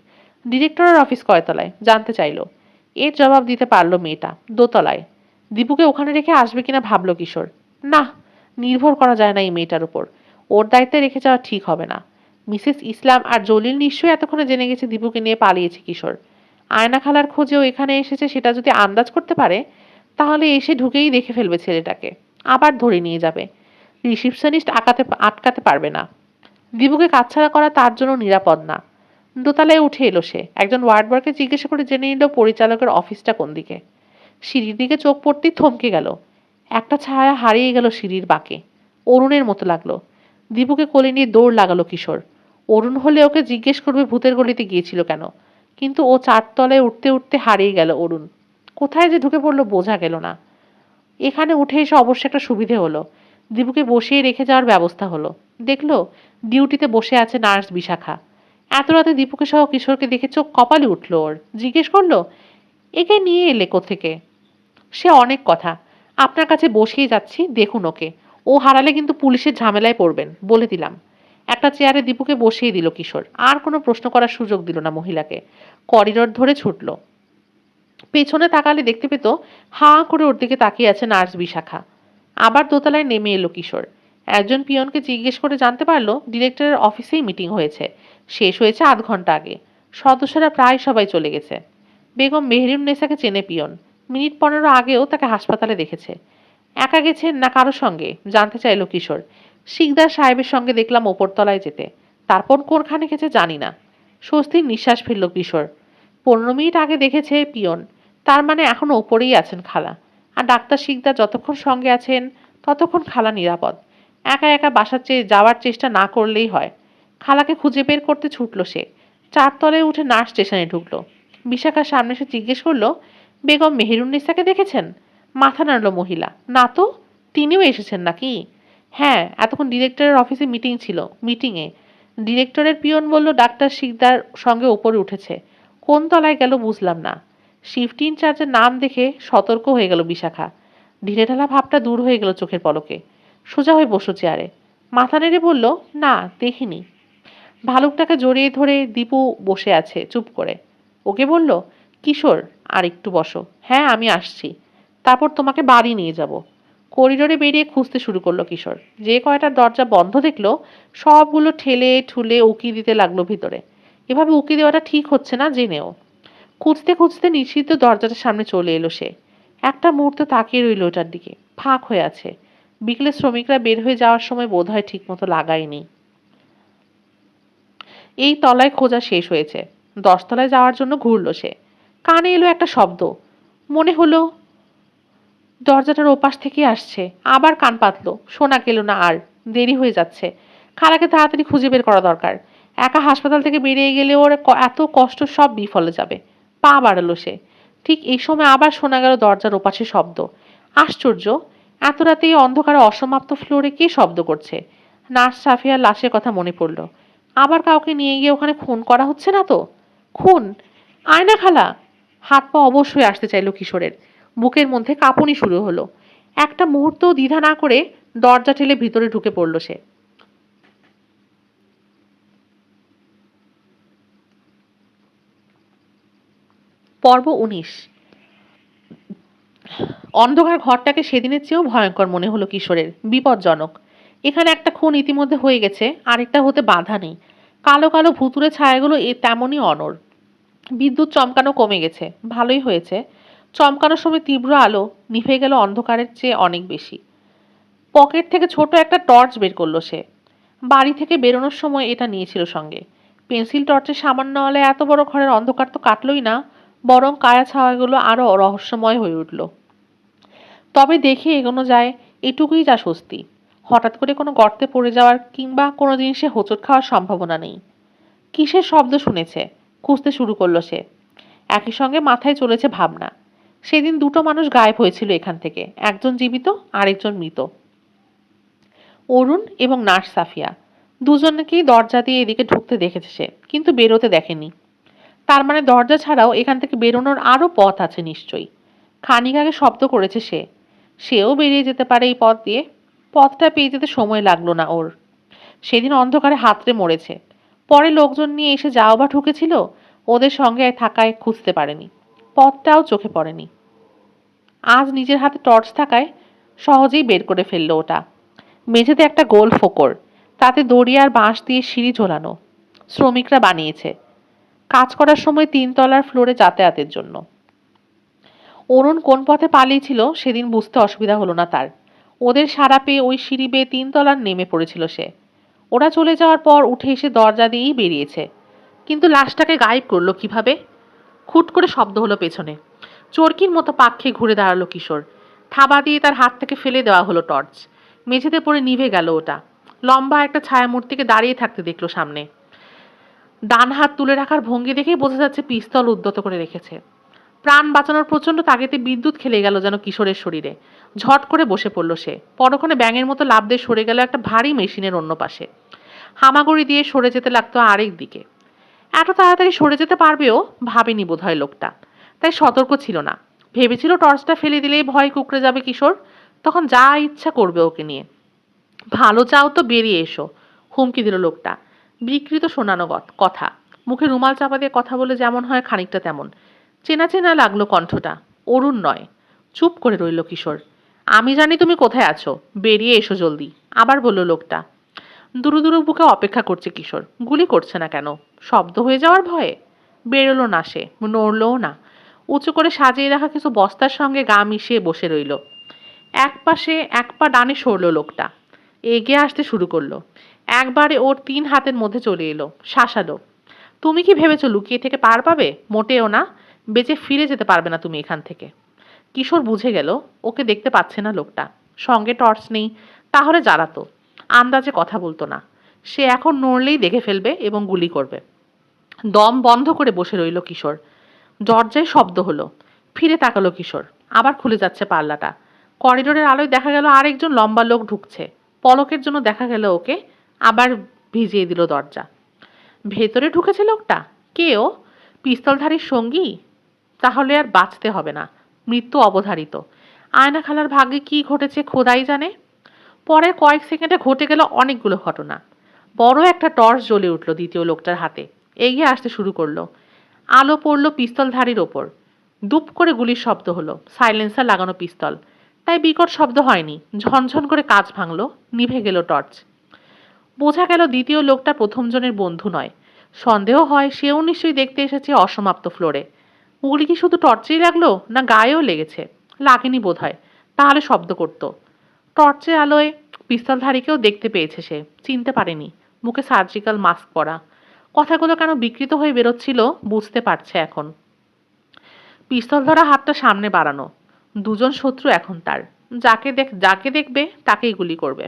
ডিরেক্টরের অফিস কয়তলায় জানতে চাইলো। এর জবাব দিতে পারলো মেয়েটা, দোতলায়। দীপুকে ওখানে রেখে আসবে কিনা ভাবলো কিশোর। না, নির্ভর করা যায় না এই মেয়েটার উপর। ওর দায়িত্বে রেখে যাওয়া ঠিক হবে না। মিসেস ইসলাম আর জলিল নিশ্চয়ই এতক্ষণে জেনে গেছে দীপুকে নিয়ে পালিয়েছে কিশোর। আয়না খালার খোঁজেও এখানে এসেছে সেটা যদি আন্দাজ করতে পারে, তাহলে এসে ঢুকেই দেখে ফেলবে ছেলেটাকে, আবার ধরে নিয়ে যাবে। রিসিপশনিস্ট আটকাতে পারবে না। দীপুকে কাছছাড়া করা তার জন্য নিরাপদ না। দোতলায় উঠে এলো সে। একজন ওয়ার্ড বয়কে জিজ্ঞাসা করে জেনে নিল পরিচালকের অফিসটা কোন দিকে। সিঁড়ির দিকে চোখ পড়তেই থমকে গেল। একটা ছায়া হারিয়ে গেল সিঁড়ির বাঁকে। অরুণের মতো লাগলো। দীপুকে কোলে নিয়ে দৌড় লাগালো কিশোর। অরুণ হলে ওকে জিজ্ঞেস করবে ভূতের গলিতে গিয়েছিল কেন, কিন্তু ও চারতলায় উঠতে উঠতে হারিয়ে গেল অরুণ। কোথায় যে ঢুকে পড়লো বোঝা গেল না। এখানে উঠে এসে অবশ্য একটা সুবিধে হলো। দীপুকে বসিয়ে রেখে যাওয়ার ব্যবস্থা হলো। দেখলো ডিউটিতে বসে আছে নার্স বিশাখা। এত রাতে দীপুকে সহ কিশোরকে দেখে চোখ কপালে উঠল ওর। জিজ্ঞেস করলো, একে নিয়ে এলে কোত্থেকে? সে অনেক কথা। আপনার কাছে বসিয়ে যাচ্ছি, দেখুন ওকে। ও হারালে কিন্তু পুলিশের ঝামেলায় পড়বেন, বলে দিলাম। একটা চেয়ারে দীপুকে বসিয়ে দিল কিশোর। আর কোনো প্রশ্ন করার সুযোগ দিল না মহিলাকে। করিডোর ধরে ছুটল। পেছনে তাকালে দেখতে পেত হাঁ করে ওর দিকে তাকিয়ে আছে নার্স বিশাখা। আবার দোতলায় নেমে এলো কিশোর। একজন পিয়নকে জিজ্ঞেস করে জানতে পারলো ডিরেক্টরের অফিসেই মিটিং হয়েছে। শেষ হয়েছে আধ ঘন্টা আগে। সদস্যরা প্রায় সবাই চলে গেছে। বেগম মেহেরুন্নেসাকে চেনে পিয়ন। মিনিট 15 আগেও তাকে হাসপাতালে দেখেছে। একা গেছেন না কারো সঙ্গে জানতে চাইল কিশোর। শিকদার সাহেবের সঙ্গে দেখলাম ওপরতলায় যেতে। তারপর কোনখানে গেছে জানি না। স্বস্তির নিঃশ্বাস ফেলল কিশোর। 15 মিনিট আগে দেখেছে পিয়ন, তার মানে এখনো ওপরেই আছেন খালা। আর ডাক্তার শিকদার যতক্ষণ সঙ্গে আছেন ততক্ষণ খালা নিরাপদ। একা একা যাওয়ার চেষ্টা না করলেই হয়। খালাকে খুঁজে বের করতে ছুটল সে। চারতলায় উঠে নার্স স্টেশনে ঢুকলো। বিশাখার সামনে এসে জিজ্ঞেস করলো, বেগম মেহেরুন্নেসাকে দেখেছেন? মাথা নাড়ল মহিলা। না তো। তিনিও এসেছেন নাকি? হ্যাঁ, এতক্ষণ ডিরেক্টরের অফিসে মিটিং ছিল। মিটিংয়ে ডিরেক্টরের পিয়ন বলল ডাক্তার শিকদার সঙ্গে ওপরে উঠেছে। কোন তলায় গেল বুঝলাম না। শিফট ইনচার্জের নাম দেখে সতর্ক হয়ে গেল বিশাখা। ঢিলেঢালা ভাবটা দূর হয়ে গেল চোখের পলকে। সোজা হয়ে বসো চেয়ারে। মাথা নেড়ে বলল, না দেখিনি। ভালুকটাকে জড়িয়ে ধরে দীপু বসে আছে চুপ করে। ওকে বলল, কিশোর আর একটু বসো। হ্যাঁ আমি আসছি। তারপর তোমাকে বাড়ি নিয়ে যাব। করিডোরে বেরিয়ে খুঁজতে শুরু করলো কিশোর। যে কয়টা দরজা বন্ধ দেখলো সবগুলো ঠেলে ঠুলে উকি দিতে লাগলো ভিতরে। এভাবে উকি দেওয়াটা ঠিক হচ্ছে না জেনেও। খুঁজতে খুঁজতে নিষিদ্ধ দরজাটার সামনে চলে এলো সে। একটা মুহূর্ত তাকিয়ে রইল ওটার দিকে। ফাঁক হয়ে আছে। বিকেলে শ্রমিকরা বের হয়ে যাওয়ার সময় বোধহয় ঠিক মতো লাগায়নি। এই তলায় খোঁজা শেষ হয়েছে। 10 তলায় যাওয়ার জন্য ঘুরল সে। কানে এলো একটা শব্দ। মনে হলো দরজাটার ওপাশ থেকে আসছে। আবার কান পাতলো। শোনা গেল না আর। দেরি হয়ে যাচ্ছে। খালাকে তাড়াতাড়ি খুঁজে বের করা দরকার। একা হাসপাতাল থেকে বেরিয়ে গেলে ওর এত কষ্ট সব বিফলে যাবে। পা বাড়ালো সে। ঠিক এই সময় আবার শোনা গেল দরজার ওপাশে শব্দ। আশ্চর্য, এত রাতে এই অন্ধকারে অসমাপ্ত ফ্লোরে কে শব্দ করছে? নার্স সাফিয়ার লাশের কথা মনে পড়ল। আবার কাউকে নিয়ে গিয়ে ওখানে খুন করা হচ্ছে না তো? খুন? আয়না খালা! হাত পা অবশ্যই আসতে চাইল কিশোরের। বুকের মধ্যে কাঁপুনি শুরু হলো। একটা মুহূর্তও দ্বিধা না করে দরজা ঠেলে ভিতরে ঢুকে পড়ল সে। পর্ব 19। অন্ধকার ঘরটাকে সেদিনের চেয়েও ভয়ঙ্কর মনে হলো কিশোরের। বিপজ্জনক। এখানে একটা খুন ইতিমধ্যে হয়ে গেছে, আরেকটা হতে বাধা নেই। কালো কালো ভুতুরে ছায়াগুলো তেমনই অনড়। বিদ্যুৎ চমকানো কমে গেছে। ভালোই হয়েছে। চমকানোর সময় তীব্র আলো নিভে গেল অন্ধকারের চেয়ে অনেক বেশি। পকেট থেকে ছোট একটা টর্চ বের করলো সে। বাড়ি থেকে বেরোনোর সময় এটা নিয়েছিল সঙ্গে। পেন্সিল টর্চের সামান্য আলোয় এত বড় ঘরের অন্ধকার তো কাটলই না, বরং কায়া ছায়াগুলো আরো রহস্যময় হয়ে উঠল। তবে দেখে এগোনো যায়, এটুকুই যা স্বস্তি। হঠাৎ করে কোনো গর্তে পড়ে যাওয়ার কিংবা কোনো জিনিসে হোঁচট খাওয়ার সম্ভাবনা নেই। কিসের শব্দ শুনেছে? খুঁজতে শুরু করলো সে। একই সঙ্গে মাথায় চলেছে ভাবনা। সেদিন দুটো মানুষ গায়েব হয়েছিল এখান থেকে। একজন জীবিত, আরেকজন মৃত। অরুণ এবং নার্স সাফিয়া দুজনকেই দরজা দিয়ে এদিকে ঢুকতে দেখেছে সে, কিন্তু বেরোতে দেখেনি। তার মানে দরজা ছাড়াও এখান থেকে বেরোনোর আরো পথ আছে নিশ্চয়ই। খানিক আগে শব্দ করেছে সে, সেও বেরিয়ে যেতে পারে এই পথ দিয়ে। পথটা পেয়ে যেতে সময় লাগলো না ওর। সেদিন অন্ধকারে হাতড়ে মরেছে, পরে লোকজন নিয়ে এসে যাও বা ঢুকেছিল, ওদের সঙ্গে থাকায় খুঁজতে পারেনি, পথটাও চোখে পড়েনি। আজ নিজের হাতে টর্চ থাকায় সহজেই বের করে ফেললো ওটা। মেঝেতে একটা গোল ফোকর, তাতে দড়ি আর বাঁশ দিয়ে সিঁড়ি ঝোলানো, শ্রমিকরা বানিয়েছে কাজ করার সময় 3 তলার ফ্লোরে যাতায়াতের জন্য। অরুণ কোন পথে পালিয়েছিল সেদিন বুঝতে অসুবিধা হলো না তার। ওদের সাড়া পেয়ে ওই সিঁড়ি বেয়ে 3 তলার নেমে পড়েছিল সে। ওরা চলে যাওয়ার পর উঠে এসে দরজা দিয়েই বেরিয়েছে, কিন্তু লাশটাকে গায়েব করলো কিভাবে? খুট করে শব্দ হলো পেছনে। চরকির মতো পাক খেয়ে ঘুরে দাঁড়ালো কিশোর। থাবা দিয়ে তার হাত থেকে ফেলে দেওয়া হলো টর্চ। মেঝেতে পড়ে নিভে গেল ওটা। লম্বা একটা ছায়ামূর্তিকে দাঁড়িয়ে থাকতে দেখলো সামনে। ডান হাত তুলে রাখার ভঙ্গি দেখেই বোঝা যাচ্ছে পিস্তল উদ্যত করে রেখেছে। প্রাণ বাঁচানোর প্রচণ্ড তাগিদে বিদ্যুৎ খেলে গেল যেন কিশোরের শরীরে। ঝট করে বসে পড়ল সে। পরক্ষণে ব্যাঙের মতো লাফ দিয়ে সরে গেল একটা ভারী মেশিনের অন্য পাশে। হামাগুড়ি দিয়ে সরে যেতে লাগতো আরেক দিকে। এত তাড়াতাড়ি সরে যেতে পারবেও ভাবেনি বোধহয় লোকটা, তাই সতর্ক ছিল না। ভেবেছিল টর্চটা ফেলে দিলেই ভয় কুকড়ে যাবে কিশোর, তখন যা ইচ্ছা করবে ওকে নিয়ে। ভালো চাও তো বেরিয়ে এসো, হুমকি দিল লোকটা। বিকৃত শোনানো কথা, মুখে রুমাল চাপা দিয়ে কথা বলে যেমন হয় খানিকটা তেমন। চেনা চেনা লাগলো কণ্ঠটা। অরুণ নয়। চুপ করে রইল কিশোর। আমি জানি তুমি কোথায় আছো, বেরিয়ে এসো জলদি, আবার বলল লোকটা। দুরু দুরু বুকে অপেক্ষা করছে কিশোর। গুলি করছে না কেন? শব্দ হয়ে যাওয়ার ভয়ে? বেরোলো না সে, নড়লও না। উঁচু করে সাজিয়ে রাখা কিছু বস্তার সঙ্গে গা মিশিয়ে বসে রইল। এক পাশে এক পা ডানে সরল লোকটা, এগিয়ে আসতে শুরু করলো। একবারে ওর 3 হাতের মধ্যে চলে এলো, শাসালো। তুমি কি ভেবেছো লুকিয়ে থেকে পার পাবে? মোটেও না। বেঁচে ফিরে যেতে পারবে না তুমি এখান থেকে। কিশোর বুঝে গেল ওকে দেখতে পাচ্ছে না লোকটা, সঙ্গে টর্চ নেই, তাহলে জ্বালাতো। আন্দাজে কথা বলতো না। সে এখন নড়লেই দেখে ফেলবে এবং গুলি করবে। দম বন্ধ করে বসে রইল কিশোর। দরজায় শব্দ হলো। ফিরে তাকালো কিশোর। আবার খুলে যাচ্ছে পাল্লাটা। করিডোরের আলোয় দেখা গেল আরেকজন লম্বা লোক ঢুকছে। পলকের জন্য দেখা গেল ওকে। আবার ভিজিয়ে দিল দরজা। ভেতরে ঢুকেছে লোকটা। কে ও? পিস্তলধারীর সঙ্গী? তাহলে আর বাঁচতে হবে না, মৃত্যু অবধারিত। আয়না খালার ভাগ্যে কি ঘটেছে খোদাই জানে। পরের কয়েক সেকেন্ডে ঘটে গেল অনেকগুলো ঘটনা। বড় একটা টর্চ জ্বলে উঠল দ্বিতীয় লোকটার হাতে। এগিয়ে আসতে শুরু করলো। আলো পড়ল পিস্তলধারীর ওপর। দুপ করে গুলির শব্দ হলো। সাইলেন্সার লাগানো পিস্তল, তাই বিকট শব্দ হয়নি। ঝনঝন করে কাঁচ ভাঙলো। নিভে গেল টর্চ। বোঝা গেল দ্বিতীয় লোকটা প্রথম জনের বন্ধু নয়। সন্দেহ হয় সেও নিশ্চয়ই দেখতে এসেছে অসমাপ্ত ফ্লোরে। গুলি কি শুধু টর্চেই লাগলো, না গায়েও লেগেছে? লাগেনি বোধ হয়, তাহলে শব্দ করত। টর্চের আলোয় পিস্তলধারীকেও দেখতে পেয়েছে সে, চিনতে পারেনি। মুখে সার্জিক্যাল মাস্ক পরা। কথাগুলো কেন বিকৃত হয়ে বেরোচ্ছিল বুঝতে পারছে এখন। পিস্তল ধরা হাতটা সামনে বাড়ানো। দুজন শত্রু এখন তার। যাকে দেখবে তাকেই গুলি করবে।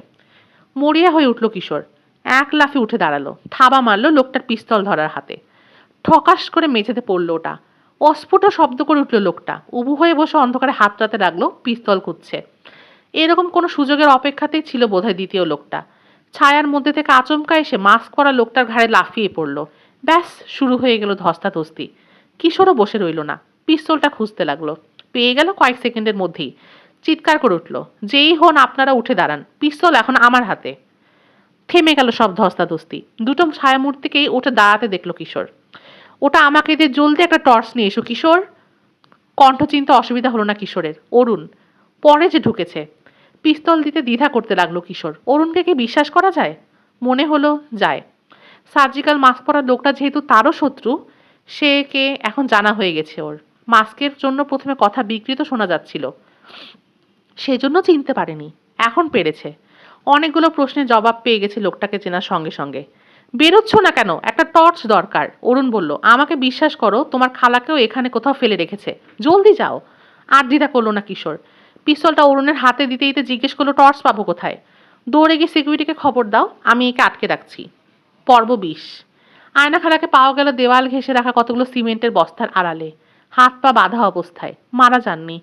মরিয়া হয়ে উঠল কিশোর। এক লাফে উঠে দাঁড়ালো, থাবা মারল লোকটার পিস্তল ধরার হাতে। ঠকাস করে মেঝেতে পড়লো ওটা। অস্ফুট শব্দ করে উঠল লোকটা। উবু হয়ে বসে অন্ধকারে হাতটাতে লাগলো, পিস্তল খুঁজছে। এরকম কোনো সুযোগের অপেক্ষাতেই ছিল বোধহয় দ্বিতীয় লোকটা। ছায়ার মধ্যে থেকে আচমকা এসে মাস্ক পরা লোকটার ঘাড়ে লাফিয়ে পড়লো। ব্যাস, শুরু হয়ে গেল ধস্তাধস্তি। কিশোরও বসে রইল না, পিস্তলটা খুঁজতে লাগলো। পেয়ে গেল কয়েক সেকেন্ডের মধ্যেই। চিৎকার করে উঠল, যেই হন আপনারা উঠে দাঁড়ান, পিস্তল এখন আমার হাতে। থেমে গেল সব ধস্তাধস্তি। দুটো ছায়ামূর্তিকেই উঠে দাঁড়াতে দেখলো কিশোর। ওটা আমাকে দিয়ে জলদি একটা টর্চ নিয়ে এসো কিশোর। কণ্ঠ চিনতে অসুবিধা হলো না কিশোরের। অরুণ পরে যে ঢুকেছে। পিস্তল দিতে দ্বিধা করতে লাগলো কিশোর। অরুণকে কি বিশ্বাস করা যায়? মনে হলো যায়। সার্জিক্যাল মাস্ক পরা লোকটা যেহেতু তারও শত্রু, সে কে এখন জানা হয়ে গেছে ওর। মাস্কের জন্য প্রথমে কথা বিকৃত শোনা যাচ্ছিল, সেজন্য চিনতে পারেনি। এখন পেরেছে। অনেকগুলো প্রশ্নের জবাব পেয়ে গেছে লোকটাকে চেনার সঙ্গে সঙ্গে। বেরোচ্ছ না কেন? একটা টর্চ দরকার। অরুণ বলল, আমাকে বিশ্বাস করো, তোমার খালাকেও এখানে কোথাও ফেলে রেখেছে, জলদি যাও। আর দ্বিধা করলো না কিশোর। পিস্তলটা অরুণের হাতে দিতে দিতে জিজ্ঞেস করলো, টর্চ পাবো কোথায়? দৌড়ে গিয়ে সিকিউরিটিকে খবর দাও, আমি একে আটকে রাখছি। পর্ব 20। আয়না খালাকে পাওয়া গেল দেওয়াল ঘেঁষে রাখা কতগুলো সিমেন্টের বস্তার আড়ালে, হাত পা বাঁধা অবস্থায়। মারা যাননি।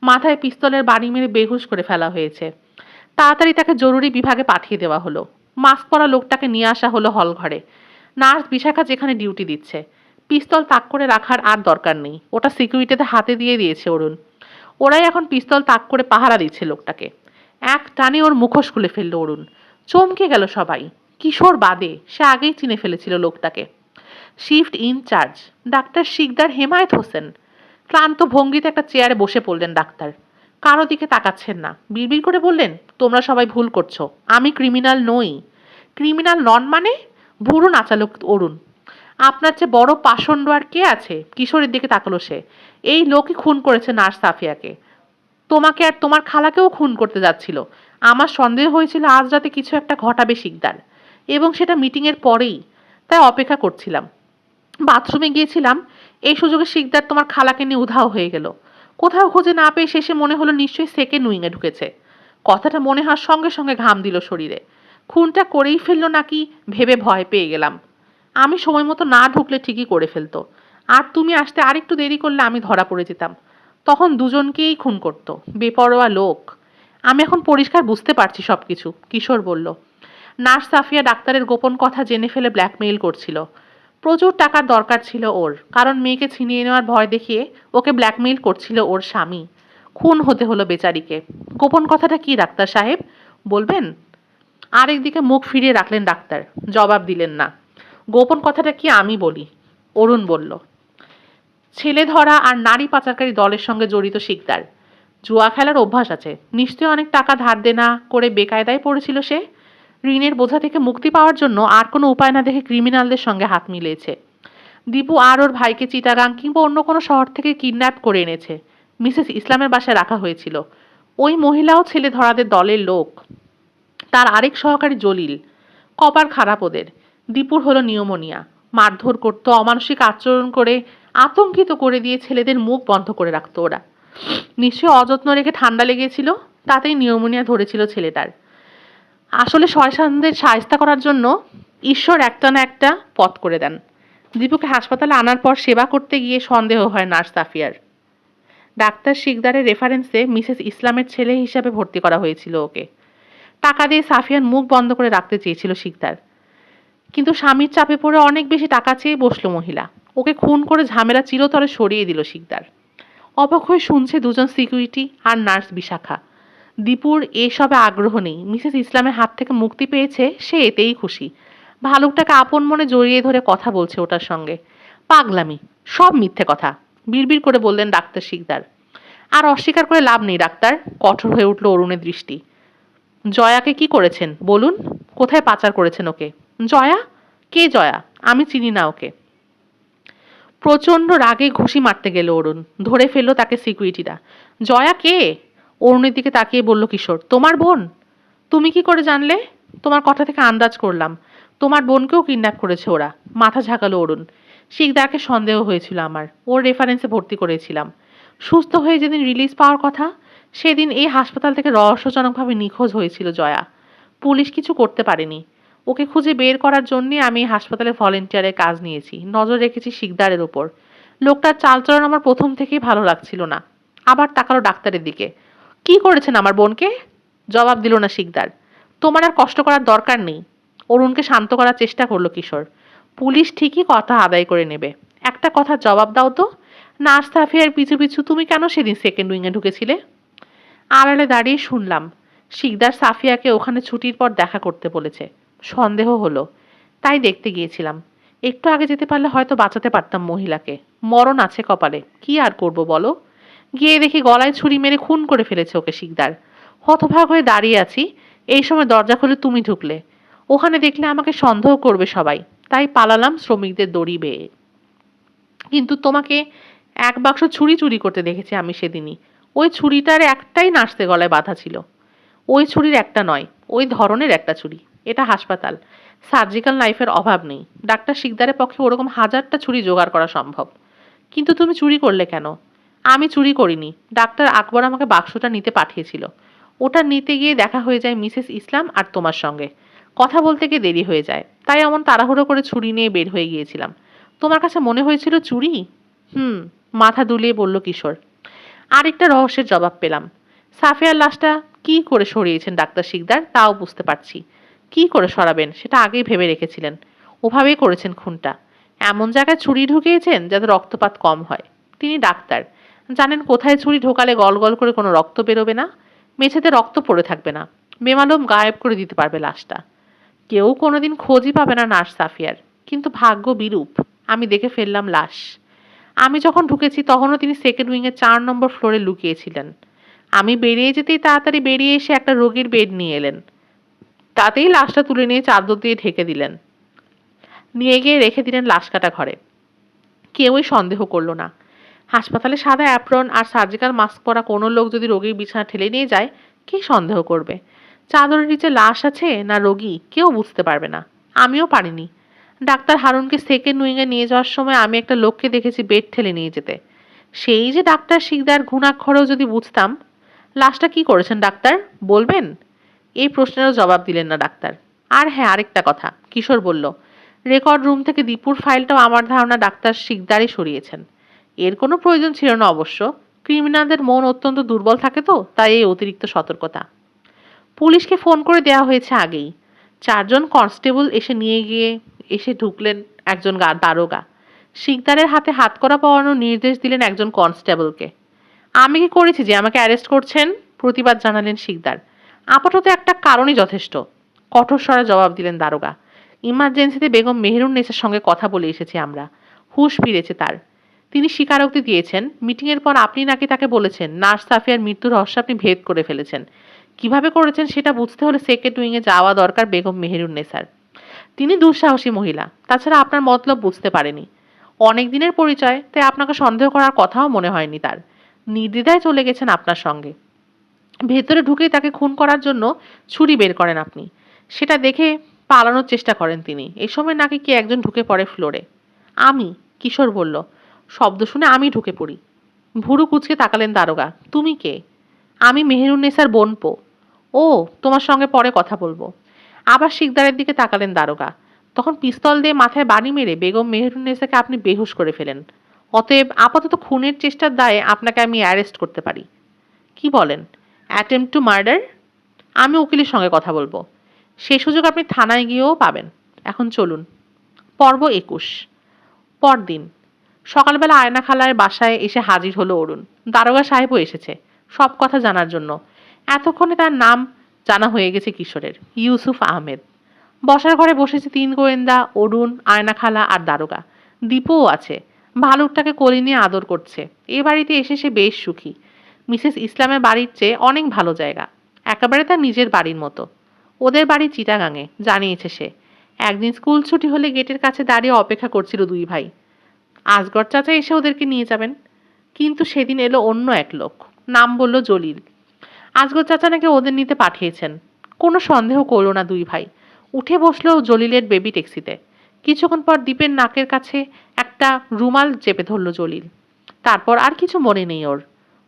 মাথায় পিস্তলের বাড়ি মেরে বেহুশ করে ফেলা হয়েছে। তাড়াতাড়ি তাকে জরুরি বিভাগে পাঠিয়ে দেওয়া হলো। মাস্ক পরা লোকটাকে নিয়ে আসা হলো হল ঘরে। নার্স বিশাখা যেখানে ডিউটি দিচ্ছে। পিস্তল তাক করে রাখার আর দরকার নেই, ওটা সিকিউরিটিতে হাতে দিয়ে দিয়েছে অরুণ। ওরাই এখন পিস্তল তাক করে পাহারা দিচ্ছে লোকটাকে। এক টানে ওর মুখোশ খুলে ফেললো অরুণ। চমকে গেল সবাই। কিশোর বাদে সে আগেই চিনে ফেলেছিল লোকটাকে। শিফট ইনচার্জ ডাক্তার শিকদার হেমায়েত হোসেন। ক্লান্ত ভঙ্গিতে একটা চেয়ারে বসে পড়লেন ডাক্তার। কারো দিকে তাকাচ্ছেন না, বিড়বিড় করে বললেন, তোমরা সবাই ভুল করছো, আমি ক্রিমিনাল নই। ক্রিমিনাল নন মানে? ভুরু নাচালো অরুণ। আপনার চেয়ে বড় পাষণ্ড আর কে আছে? কিশোরের দিকে তাকালো সে। এই লোকই খুন করেছে নার্স সাফিয়াকে। তোমাকে আর তোমার খালাকেও খুন করতে যাচ্ছিল। আমার সন্দেহ হয়েছিল আজ রাতে কিছু একটা ঘটাবে শিকদার, এবং সেটা মিটিংয়ের পরেই। তাই অপেক্ষা করছিলাম। বাথরুমে গিয়েছিলাম, এই সুযোগে শিকদার তোমার খালাকে নিয়ে উধাও হয়ে গেল। কোথাও খুঁজে না পেয়ে শেষে মনে হলো নিশ্চয়ই সেকেন্ড উইংয়ে ঢুকেছে। কথাটা মনে হওয়ার সঙ্গে সঙ্গে ঘাম দিল শরীরে। খুনটা করেই ফেললো নাকি ভেবে ভয় পেয়ে গেলাম। আমি সময় মতো না ঢুকলে ঠিকই করে ফেলতো, আর তুমি আসতে আরেকটু দেরি করলে আমি ধরা পড়ে যেতাম। তখন দুজনকেই খুন করতো। বেপরোয়া লোক। আমি এখন পরিষ্কার বুঝতে পারছি সবকিছু, কিশোর বলল। নার্স সাফিয়া ডাক্তারের গোপন কথা জেনে ফেলে ব্ল্যাকমেইল করছিল। প্রচুর টাকার দরকার ছিল ওর, কারণ মেয়েকে ছিনিয়ে নেওয়ার ভয় দেখিয়ে ওকে ব্ল্যাকমেইল করছিল ওর স্বামী। খুন হতে হলো বেচারিকে। গোপন কথাটা কি ডাক্তার সাহেব, বলবেন? আরেকদিকে মুখ ফিরিয়ে রাখলেন ডাক্তার, জবাব দিলেন না। গোপন কথাটা কি আমি বলি, অরুণ বলল। ছেলে ধরা আর নারী পাচারকারী দলের সঙ্গে জড়িত শিকদার। জুয়া খেলার অভ্যাস আছে, নিশ্চয়ই অনেক টাকা ধার দেনা করে বেকায়দায় পড়েছিল সে। ঋণের বোঝা থেকে মুক্তি পাওয়ার জন্য আর কোনো উপায় না দেখে ক্রিমিনালদের সঙ্গে হাত মিলিয়েছে। দীপু আর ওর ভাইকে চিটাগাং কিংবা অন্য কোনো শহর থেকে কিডন্যাপ করে এনেছে। মিসেস ইসলামের বাসায় রাখা হয়েছিল। ওই মহিলাও ছেলে ধরাদের দলের লোক। তার আরেক সহকারী জলিল। কপার খারাপ ওদের। দীপুর হলো নিউমোনিয়া। মারধর করতো, অমানসিক আচরণ করে আতঙ্কিত করে দিয়ে ছেলেদের মুখ বন্ধ করে রাখতো ওরা। নিশ্চয়ই অযত্ন রেখে ঠান্ডা লেগেছিল, তাতেই নিউমোনিয়া ধরেছিল ছেলেটার। আসলে শয়তানদের সাহায্য করার জন্য ঈশ্বর একটা না একটা পথ করে দেন। দীপুকে হাসপাতালে আনার পর সেবা করতে গিয়ে সন্দেহ হয় নার্স সাফিয়ার। ডাক্তার শিকদারের রেফারেন্সে মিসেস ইসলামের ছেলে হিসাবে ভর্তি করা হয়েছিল ওকে। টাকা দিয়ে সাফিয়ার মুখ বন্ধ করে রাখতে চেয়েছিল শিকদার, কিন্তু স্বামীর চাপে পড়ে অনেক বেশি টাকা চেয়ে বসলো মহিলা। ওকে খুন করে ঝামেলা চিরতরে সরিয়ে দিল শিকদার। অবাক হয়ে শুনছে দুজন সিকিউরিটি আর নার্স বিশাখা। দীপুর এসবে আগ্রহ নেই, মিসেস ইসলামের হাত থেকে মুক্তি পেয়েছে সে এতেই খুশি। ভালুকটাকে আপন মনে জড়িয়ে ধরে কথা বলছে ওটার সঙ্গে। পাগলামি, সব মিথ্যে কথা, বিড়বিড় করে বললেন ডাক্তার শিকদার। আর অস্বীকার করে লাভ নেই ডাক্তার, কঠোর হয়ে উঠল অরুণের দৃষ্টি। জয়াকে কি করেছেন বলুন? কোথায় পাচার করেছেন ওকে? জয়া? কে জয়া? আমি চিনি না ওকে। প্রচণ্ড রাগে ঘুষি মারতে গেল অরুণ। ধরে ফেললো তাকে সিকিউরিটিরা। জয়া কে? অরুণের দিকে তাকিয়ে বলল কিশোর। তোমার বোন? তুমি কি করে জানলে? তোমার কথা থেকে আন্দাজ করলাম। তোমার বোনকেও কিডন্যাপ করেছে ওরা। মাথা ঝাঁকালো অরুণ। শিকদারকে সন্দেহ হয়েছিল আমার, ওর রেফারেন্সে ভর্তি করেছিলাম। সুস্থ হয়ে যেদিন রিলিজ পাওয়ার কথা, সেদিন এই হাসপাতাল থেকে রহস্যজনকভাবে নিখোঁজ হয়েছিল জয়া। পুলিশ কিছু করতে পারেনি। ওকে খুঁজে বের করার জন্যে আমি এই হাসপাতালে ভলেন্টিয়ারের কাজ নিয়েছি। নজর রেখেছি শিকদারের ওপর। লোকটার চালচলন আমার প্রথম থেকেই ভালো লাগছিল না। আবার তাকালো ডাক্তারের দিকে। কি করেছেন আমার বোনকে? জবাব দিল না শিকদার। তোমার আর কষ্ট করার দরকার নেই। অরুণকে শান্ত করার চেষ্টা করলো কিশোর। পুলিশ ঠিকই কথা আদায় করে নেবে। একটা কথার জবাব দাও তো, নার্স সাফিয়ার পিছু পিছু তুমি কেন সেদিন সেকেন্ড উইংয়ে ঢুকেছিলে? আড়ালে দাঁড়িয়ে শুনলাম শিকদার সাফিয়াকে ওখানে ছুটির পর দেখা করতে বলেছে। সন্দেহ হলো, তাই দেখতে গিয়েছিলাম। একটু আগে যেতে পারলে হয়তো বাঁচাতে পারতাম মহিলাকে। মরণ আছে কপালে, কি আর করব বলো। গিয়ে দেখি গলায় ছুরি মেরে খুন করে ফেলেছে ওকে শিকদার। হতভাগ হয়ে দাঁড়িয়ে আছি, এই সময় দরজা খুলে তুমি ঢুকলে। ওখানে দেখলে আমাকে সন্দেহ করবে সবাই, তাই পালালাম শ্রমিকদের দড়ি বেয়ে। কিন্তু তোমাকে এক বাক্স ছুরি চুরি করতে দেখেছি আমি সেদিনই। ওই ছুরিটার একটাই নার্সের গলায় বাঁধা ছিল। ওই ছুরির একটা নয়, ওই ধরনের একটা ছুরি। এটা হাসপাতাল, সার্জিক্যাল নাইফের অভাব নেই। ডাক্তার শিকদারের পক্ষে ওরকম হাজারটা ছুরি জোগাড় করা সম্ভব। কিন্তু তুমি চুরি করলে কেন? আমি চুরি করিনি। ডাক্তার আকবর আমাকে বাক্সটা নিতে পাঠিয়েছিল। ওটা নিতে গিয়ে দেখা হয়ে যায় মিসেস ইসলাম আর তোমার সঙ্গে। কথা বলতে গিয়ে দেরি হয়ে যায়, তাই এমন তাড়াহুড়ো করে ছুরি নিয়ে বের হয়ে গিয়েছিলাম। তোমার কাছে মনে হয়েছিল চুরি? হুম, মাথা দুলিয়ে বলল কিশোর। আরেকটা রহস্যের জবাব পেলাম। সাফিয়ার লাশটা কি করে সরিয়েছেন ডাক্তার শিকদার তাও বুঝতে পারছি। কি করে সরাবেন সেটা আগেই ভেবে রেখেছিলেন। ওভাবেই করেছেন খুনটা। এমন জায়গায় ছুরি ঢুকিয়েছেন যাতে রক্তপাত কম হয়। তিনি ডাক্তার, জানেন কোথায় ছুরি ঢোকালে গল গল করে কোনো রক্ত বেরোবে না, মেঝেতে রক্ত পড়ে থাকবে না, বেমালুম গায়েব করে দিতে পারবে লাশটা। কেউ কোনোদিন খোঁজই পাবে না নার্স সাফিয়ার। কিন্তু ভাগ্য বিরূপ, আমি দেখে ফেললাম লাশ। আমি যখন ঢুকেছি তখনও তিনি সেকেন্ড উইংয়ের 4 নম্বর ফ্লোরে লুকিয়েছিলেন। আমি বেরিয়ে যেতেই তাড়াতাড়ি বেরিয়ে এসে একটা রোগীর বেড নিয়ে এলেন। তাতেই লাশটা তুলে নিয়ে চাদর দিয়ে ঢেকে দিলেন। নিয়ে গিয়ে রেখে দিলেন লাশ কাটা ঘরে। কেউই সন্দেহ করলো না। হাসপাতালে সাদা অ্যাপ্রন আর সার্জিক্যাল মাস্ক পরা কোনো লোক যদি রোগীর বিছানা ঠেলে নিয়ে যায়, কে সন্দেহ করবে? চাদরের নিচে লাশ আছে না রোগী কেউ বুঝতে পারবে না। আমিও পারিনি। ডাক্তার হারুনকে সেকেন্ড উইংয়ে নিয়ে যাওয়ার সময় আমি একটা লোককে দেখেছি বেড ঠেলে নিয়ে যেতে। সেই যে ডাক্তার শিকদার ঘুণাক্ষরেও যদি বুঝতাম। লাশটা কি করেছেন ডাক্তার, বলবেন? এই প্রশ্নেরও জবাব দিলেন না ডাক্তার। আর হ্যাঁ, আরেকটা কথা, কিশোর বলল, রেকর্ড রুম থেকে দীপুর ফাইলটাও আমার ধারণা ডাক্তার শিকদারই সরিয়েছেন। এর কোনো প্রয়োজন ছিল না অবশ্য। ক্রিমিনালদের মন অত্যন্ত দুর্বল থাকে তো, তাই এই অতিরিক্ত সতর্কতা। পুলিশকে ফোন করে দেওয়া হয়েছে আগেই। 4জন কনস্টেবল এসে ঢুকলেন একজন দারোগা। শিকদারের হাতে হাতকড়া পরানোর নির্দেশ দিলেন একজন কনস্টেবলকে। আমি কি করেছি যে আমাকে অ্যারেস্ট করছেন? প্রতিবাদ জানালেন শিকদার। আপাতত একটা কারণই যথেষ্ট, কঠোর স্বরে জবাব দিলেন দারোগা। ইমার্জেন্সিতে বেগম মেহেরুন্নেসার সঙ্গে কথা বলে এসেছি আমরা। হুঁশ ফিরেছে তার। তিনি স্বীকারোক্তি দিয়েছেন, মিটিংয়ের পর আপনি নাকি তাকে বলেছেন নার্স সাফিয়ার মৃত্যুর রহস্য আপনি ভেদ করে ফেলেছেন। কিভাবে করেছেন সেটা বুঝতে হলে সেকেন্ড উইংয়ে যাওয়া দরকার বেগম মেহেরুন্নেসার। তিনি দুঃসাহসী মহিলা, তাছাড়া আপনার মতলব বুঝতে পারেনি। অনেক দিনের পরিচয়, তাই আপনাকে সন্দেহ করার কথাও মনে হয়নি তার। নির্দ্বিধায় চলে গেছেন আপনার সঙ্গে। ভেতরে ঢুকেই তাকে খুন করার জন্য ছুরি বের করেন আপনি। সেটা দেখে পালানোর চেষ্টা করেন তিনি। এই সময় নাকি কে একজন ঢুকে পড়ে ফ্লোরে। আমি, কিশোর বলল। শব্দ শুনে আমি ঢুকে পড়ি। ভুরু কুঁচকে তাকালেন দারোগা। তুমি কে? আমি মেহেরুন্নেসার বোনপো। ও, তোমার সঙ্গে পরে কথা বলবো। আবার শিকদারের দিকে তাকালেন দারোগা। তখন পিস্তল দিয়ে মাথায় বাড়ি মেরে বেগম মেহেরুন্নেসাকে আপনি বেহুশ করে ফেলেন। অতএব আপাতত খুনের চেষ্টার দায়ে আপনাকে আমি অ্যারেস্ট করতে পারি। কি বলেন? Attempt to murder? আমি উকিলের সঙ্গে কথা বলবো। সে সুযোগ আপনি থানায় গিয়েও পাবেন। এখন চলুন। পর্ব 21। পরদিন সকালবেলা আয়না খালার বাসায় এসে হাজির হলো অরুণ। দারোগা সাহেবও এসেছে সব কথা জানার জন্য। এতক্ষণে তার নাম জানা হয়ে গেছে কিশোরের, ইউসুফ আহমেদ। বসার ঘরে বসেছে 3 গোয়েন্দা, অরুণ, আয়না খালা আর দারোগা। দীপুও আছে। ভালুকটাকে কোলে নিয়ে আদর করছে। এ বাড়িতে এসে সে বেশ সুখী। মিসেস ইসলামের বাড়ির চেয়ে অনেক ভালো জায়গা, একেবারে তার নিজের বাড়ির মতো। ওদের বাড়ি চিটাগাঙে, জানিয়েছে সে। একদিন স্কুল ছুটি হলে গেটের কাছে দাঁড়িয়ে অপেক্ষা করছিল দুই ভাই। আজগর চাচা এসে ওদেরকে নিয়ে যাবেন। কিন্তু সেদিন এলো অন্য এক লোক। নাম বলল জলিল। আজগর চাচা নাকি ওদের নিতে পাঠিয়েছেন। কোনো সন্দেহ করলো না দুই ভাই। উঠে বসলো জলিলের বেবি ট্যাক্সিতে। কিছুক্ষণ পর দ্বীপের নাকের কাছে একটা রুমাল চেপে ধরলো জলিল। তারপর আর কিছু মনে নেই ওর।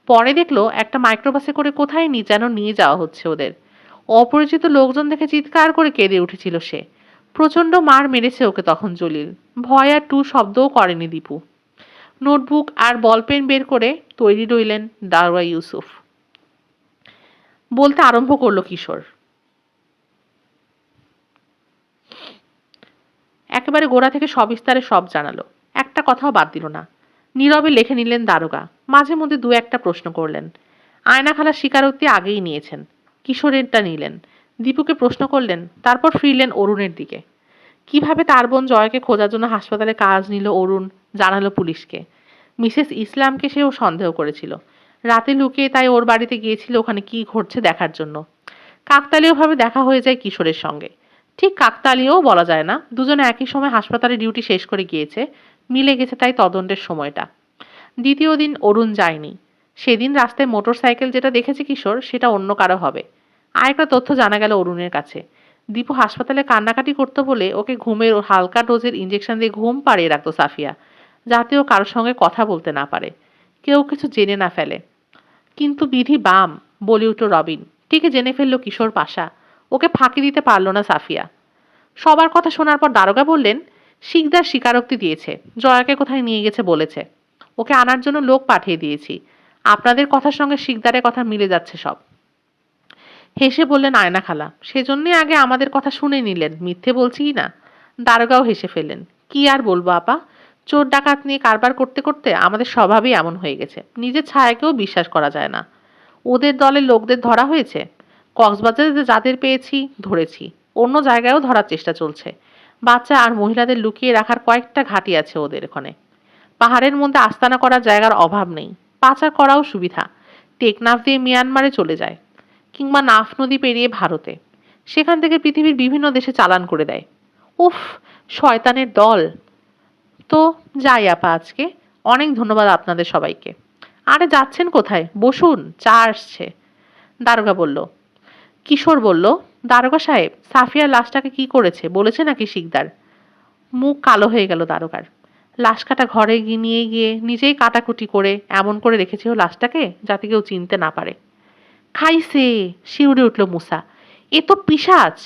পরে দেখলো একটা মাইক্রোবাসে করে কোথায় যেন নিয়ে যাওয়া হচ্ছে ওদের। অপরিচিত লোকজন দেখে চিৎকার করে কেঁদে উঠেছিল সে। প্রচণ্ড মার মেরেছে ওকে তখন জলিল। ভয় আর টু শব্দও করেনি দীপু। নোটবুক আর বলপেন বের করে তৈরি রইলেন দারোগা ইউসুফ। বলতে আরম্ভ করলো কিশোর। একেবারে গোড়া থেকে সবিস্তারে সব জানালো। একটা কথাও বাদ দিল না। নীরবে লেখে নিলেন দারোগা। মাঝে মধ্যে দু একটা প্রশ্ন করলেন। আয়না খালার স্বীকারোক্তি আগেই নিয়েছেন। কিশোরেরটা নিলেন। দীপুকে প্রশ্ন করলেন। তারপর ফিরলেন অরুণের দিকে। কিভাবে তার বোন জয়কে খোঁজার জন্য হাসপাতালে কাজ নিল অরুণ, জানালো পুলিশকে। মিসেস ইসলামকে সেও সন্দেহ করেছিল। রাতে লুকিয়ে তাই ওর বাড়িতে গিয়েছিল ওখানে কি ঘটছে দেখার জন্য। কাকতালীয়ভাবে দেখা হয়ে যায় কিশোরের সঙ্গে। ঠিক কাকতালীয়ও বলা যায় না, দুজনে একই সময় হাসপাতালে ডিউটি শেষ করে গিয়েছে। মিলে গেছে তাই তদন্তের সময়টা। দ্বিতীয় দিন অরুণ যায়নি। সেদিন রাস্তায় মোটর সাইকেল যেটা দেখেছে কিশোর সেটা অন্য কারো হবে। আরেকটা তথ্য জানা গেল অরুণের কাছে। দীপু হাসপাতালে কান্নাকাটি করতো বলে ওকে ঘুমের হালকা ডোজের ইঞ্জেকশন দিয়ে ঘুম পাড়িয়ে রাখতো সাফিয়া, যাতে ও কারোর সঙ্গে কথা বলতে না পারে, কেউ কিছু জেনে না ফেলে। কিন্তু বিধি বাম, বলে উঠল রবিন। ঠিকই জেনে ফেললো কিশোর পাশা। ওকে ফাঁকি দিতে পারল না সাফিয়া। সবার কথা শোনার পর দারোগা বললেন, শিকদার স্বীকারোক্তি দিয়েছে, জয়াকে কোথায় নিয়ে গেছে বলেছে। ওকে আনার জন্য লোক পাঠিয়ে দিয়েছি। আপনাদের কথার সঙ্গে শিকদারের কথা মিলে যাচ্ছে সব। হেসে বললেন আয়না খালা, সেজন্যই আগে আমাদের কথা শুনে নিলেন, মিথ্যে বলছি না। দারোগাও হেসে ফেললেন। কি আর বলবো আপা, চোর ডাকাত নিয়ে কারবার করতে করতে আমাদের স্বভাবই এমন হয়ে গেছে, নিজের ছায়াকেও বিশ্বাস করা যায় না। ওদের দলের লোকদের ধরা হয়েছে, কক্সবাজারে যাদের পেয়েছি ধরেছি, অন্য জায়গায়ও ধরার চেষ্টা চলছে। বাচ্চা আর মহিলাদের লুকিয়ে রাখার কয়েকটা ঘাঁটি আছে ওদের এখানে। পাহাড়ের মধ্যে আস্তানা করার জায়গার অভাব নেই, পাচার করাও সুবিধা। টেকনাফ দিয়ে মিয়ানমারে চলে যায়, কিংবা নাফ নদী পেরিয়ে ভারতে, সেখান থেকে পৃথিবীর বিভিন্ন দেশে চালান করে দেয়। উফ, শয়তানের দল। তো যাই আপা আজকে, অনেক ধন্যবাদ আপনাদের সবাইকে। আরে যাচ্ছেন কোথায়, বসুন, চা আসছে। দারোগা বলল। কিশোর বলল, দারোগা সাহেব, সাফিয়ার লাশটাকে কি করেছে বলেছে নাকি শিকদার? মুখ কালো হয়ে গেল দারোগার। লাশ কাটা ঘরে নিয়ে গিয়ে নিজেই কাটাকুটি করে এমন করে রেখেছে ও লাশটাকে যাতে কেউ চিনতে না পারে। খাইছে, শিউরে উঠল মুসা। এ তো পিশাচ।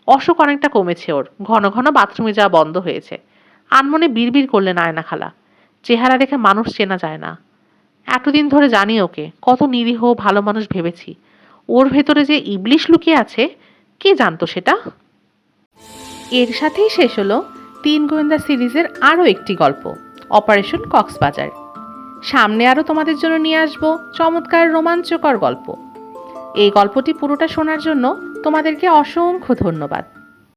অসুখ অনেকটা কমেছে ওর, ঘন ঘন বাথরুমে যাওয়া বন্ধ হয়েছে। আনমনে বিড়বিড় করলেন আয়না খালা। চেহারা দেখে মানুষ চেনা যায় না। এতদিন ধরে জানি ওকে, কত নিরীহ ভালো মানুষ ভেবেছি। ওর ভেতরে যে ইবলিশ লুকিয়ে আছে, কে জানতো সেটা? এর সাথেই শেষ হলো 3 গোয়েন্দা সিরিজের আরও একটি গল্প, অপারেশন কক্সবাজার। সামনে আরও তোমাদের জন্য নিয়ে আসবো চমৎকার রোমাঞ্চকর গল্প। এই গল্পটি পুরোটা শোনার জন্য তোমাদেরকে অসংখ্য ধন্যবাদ।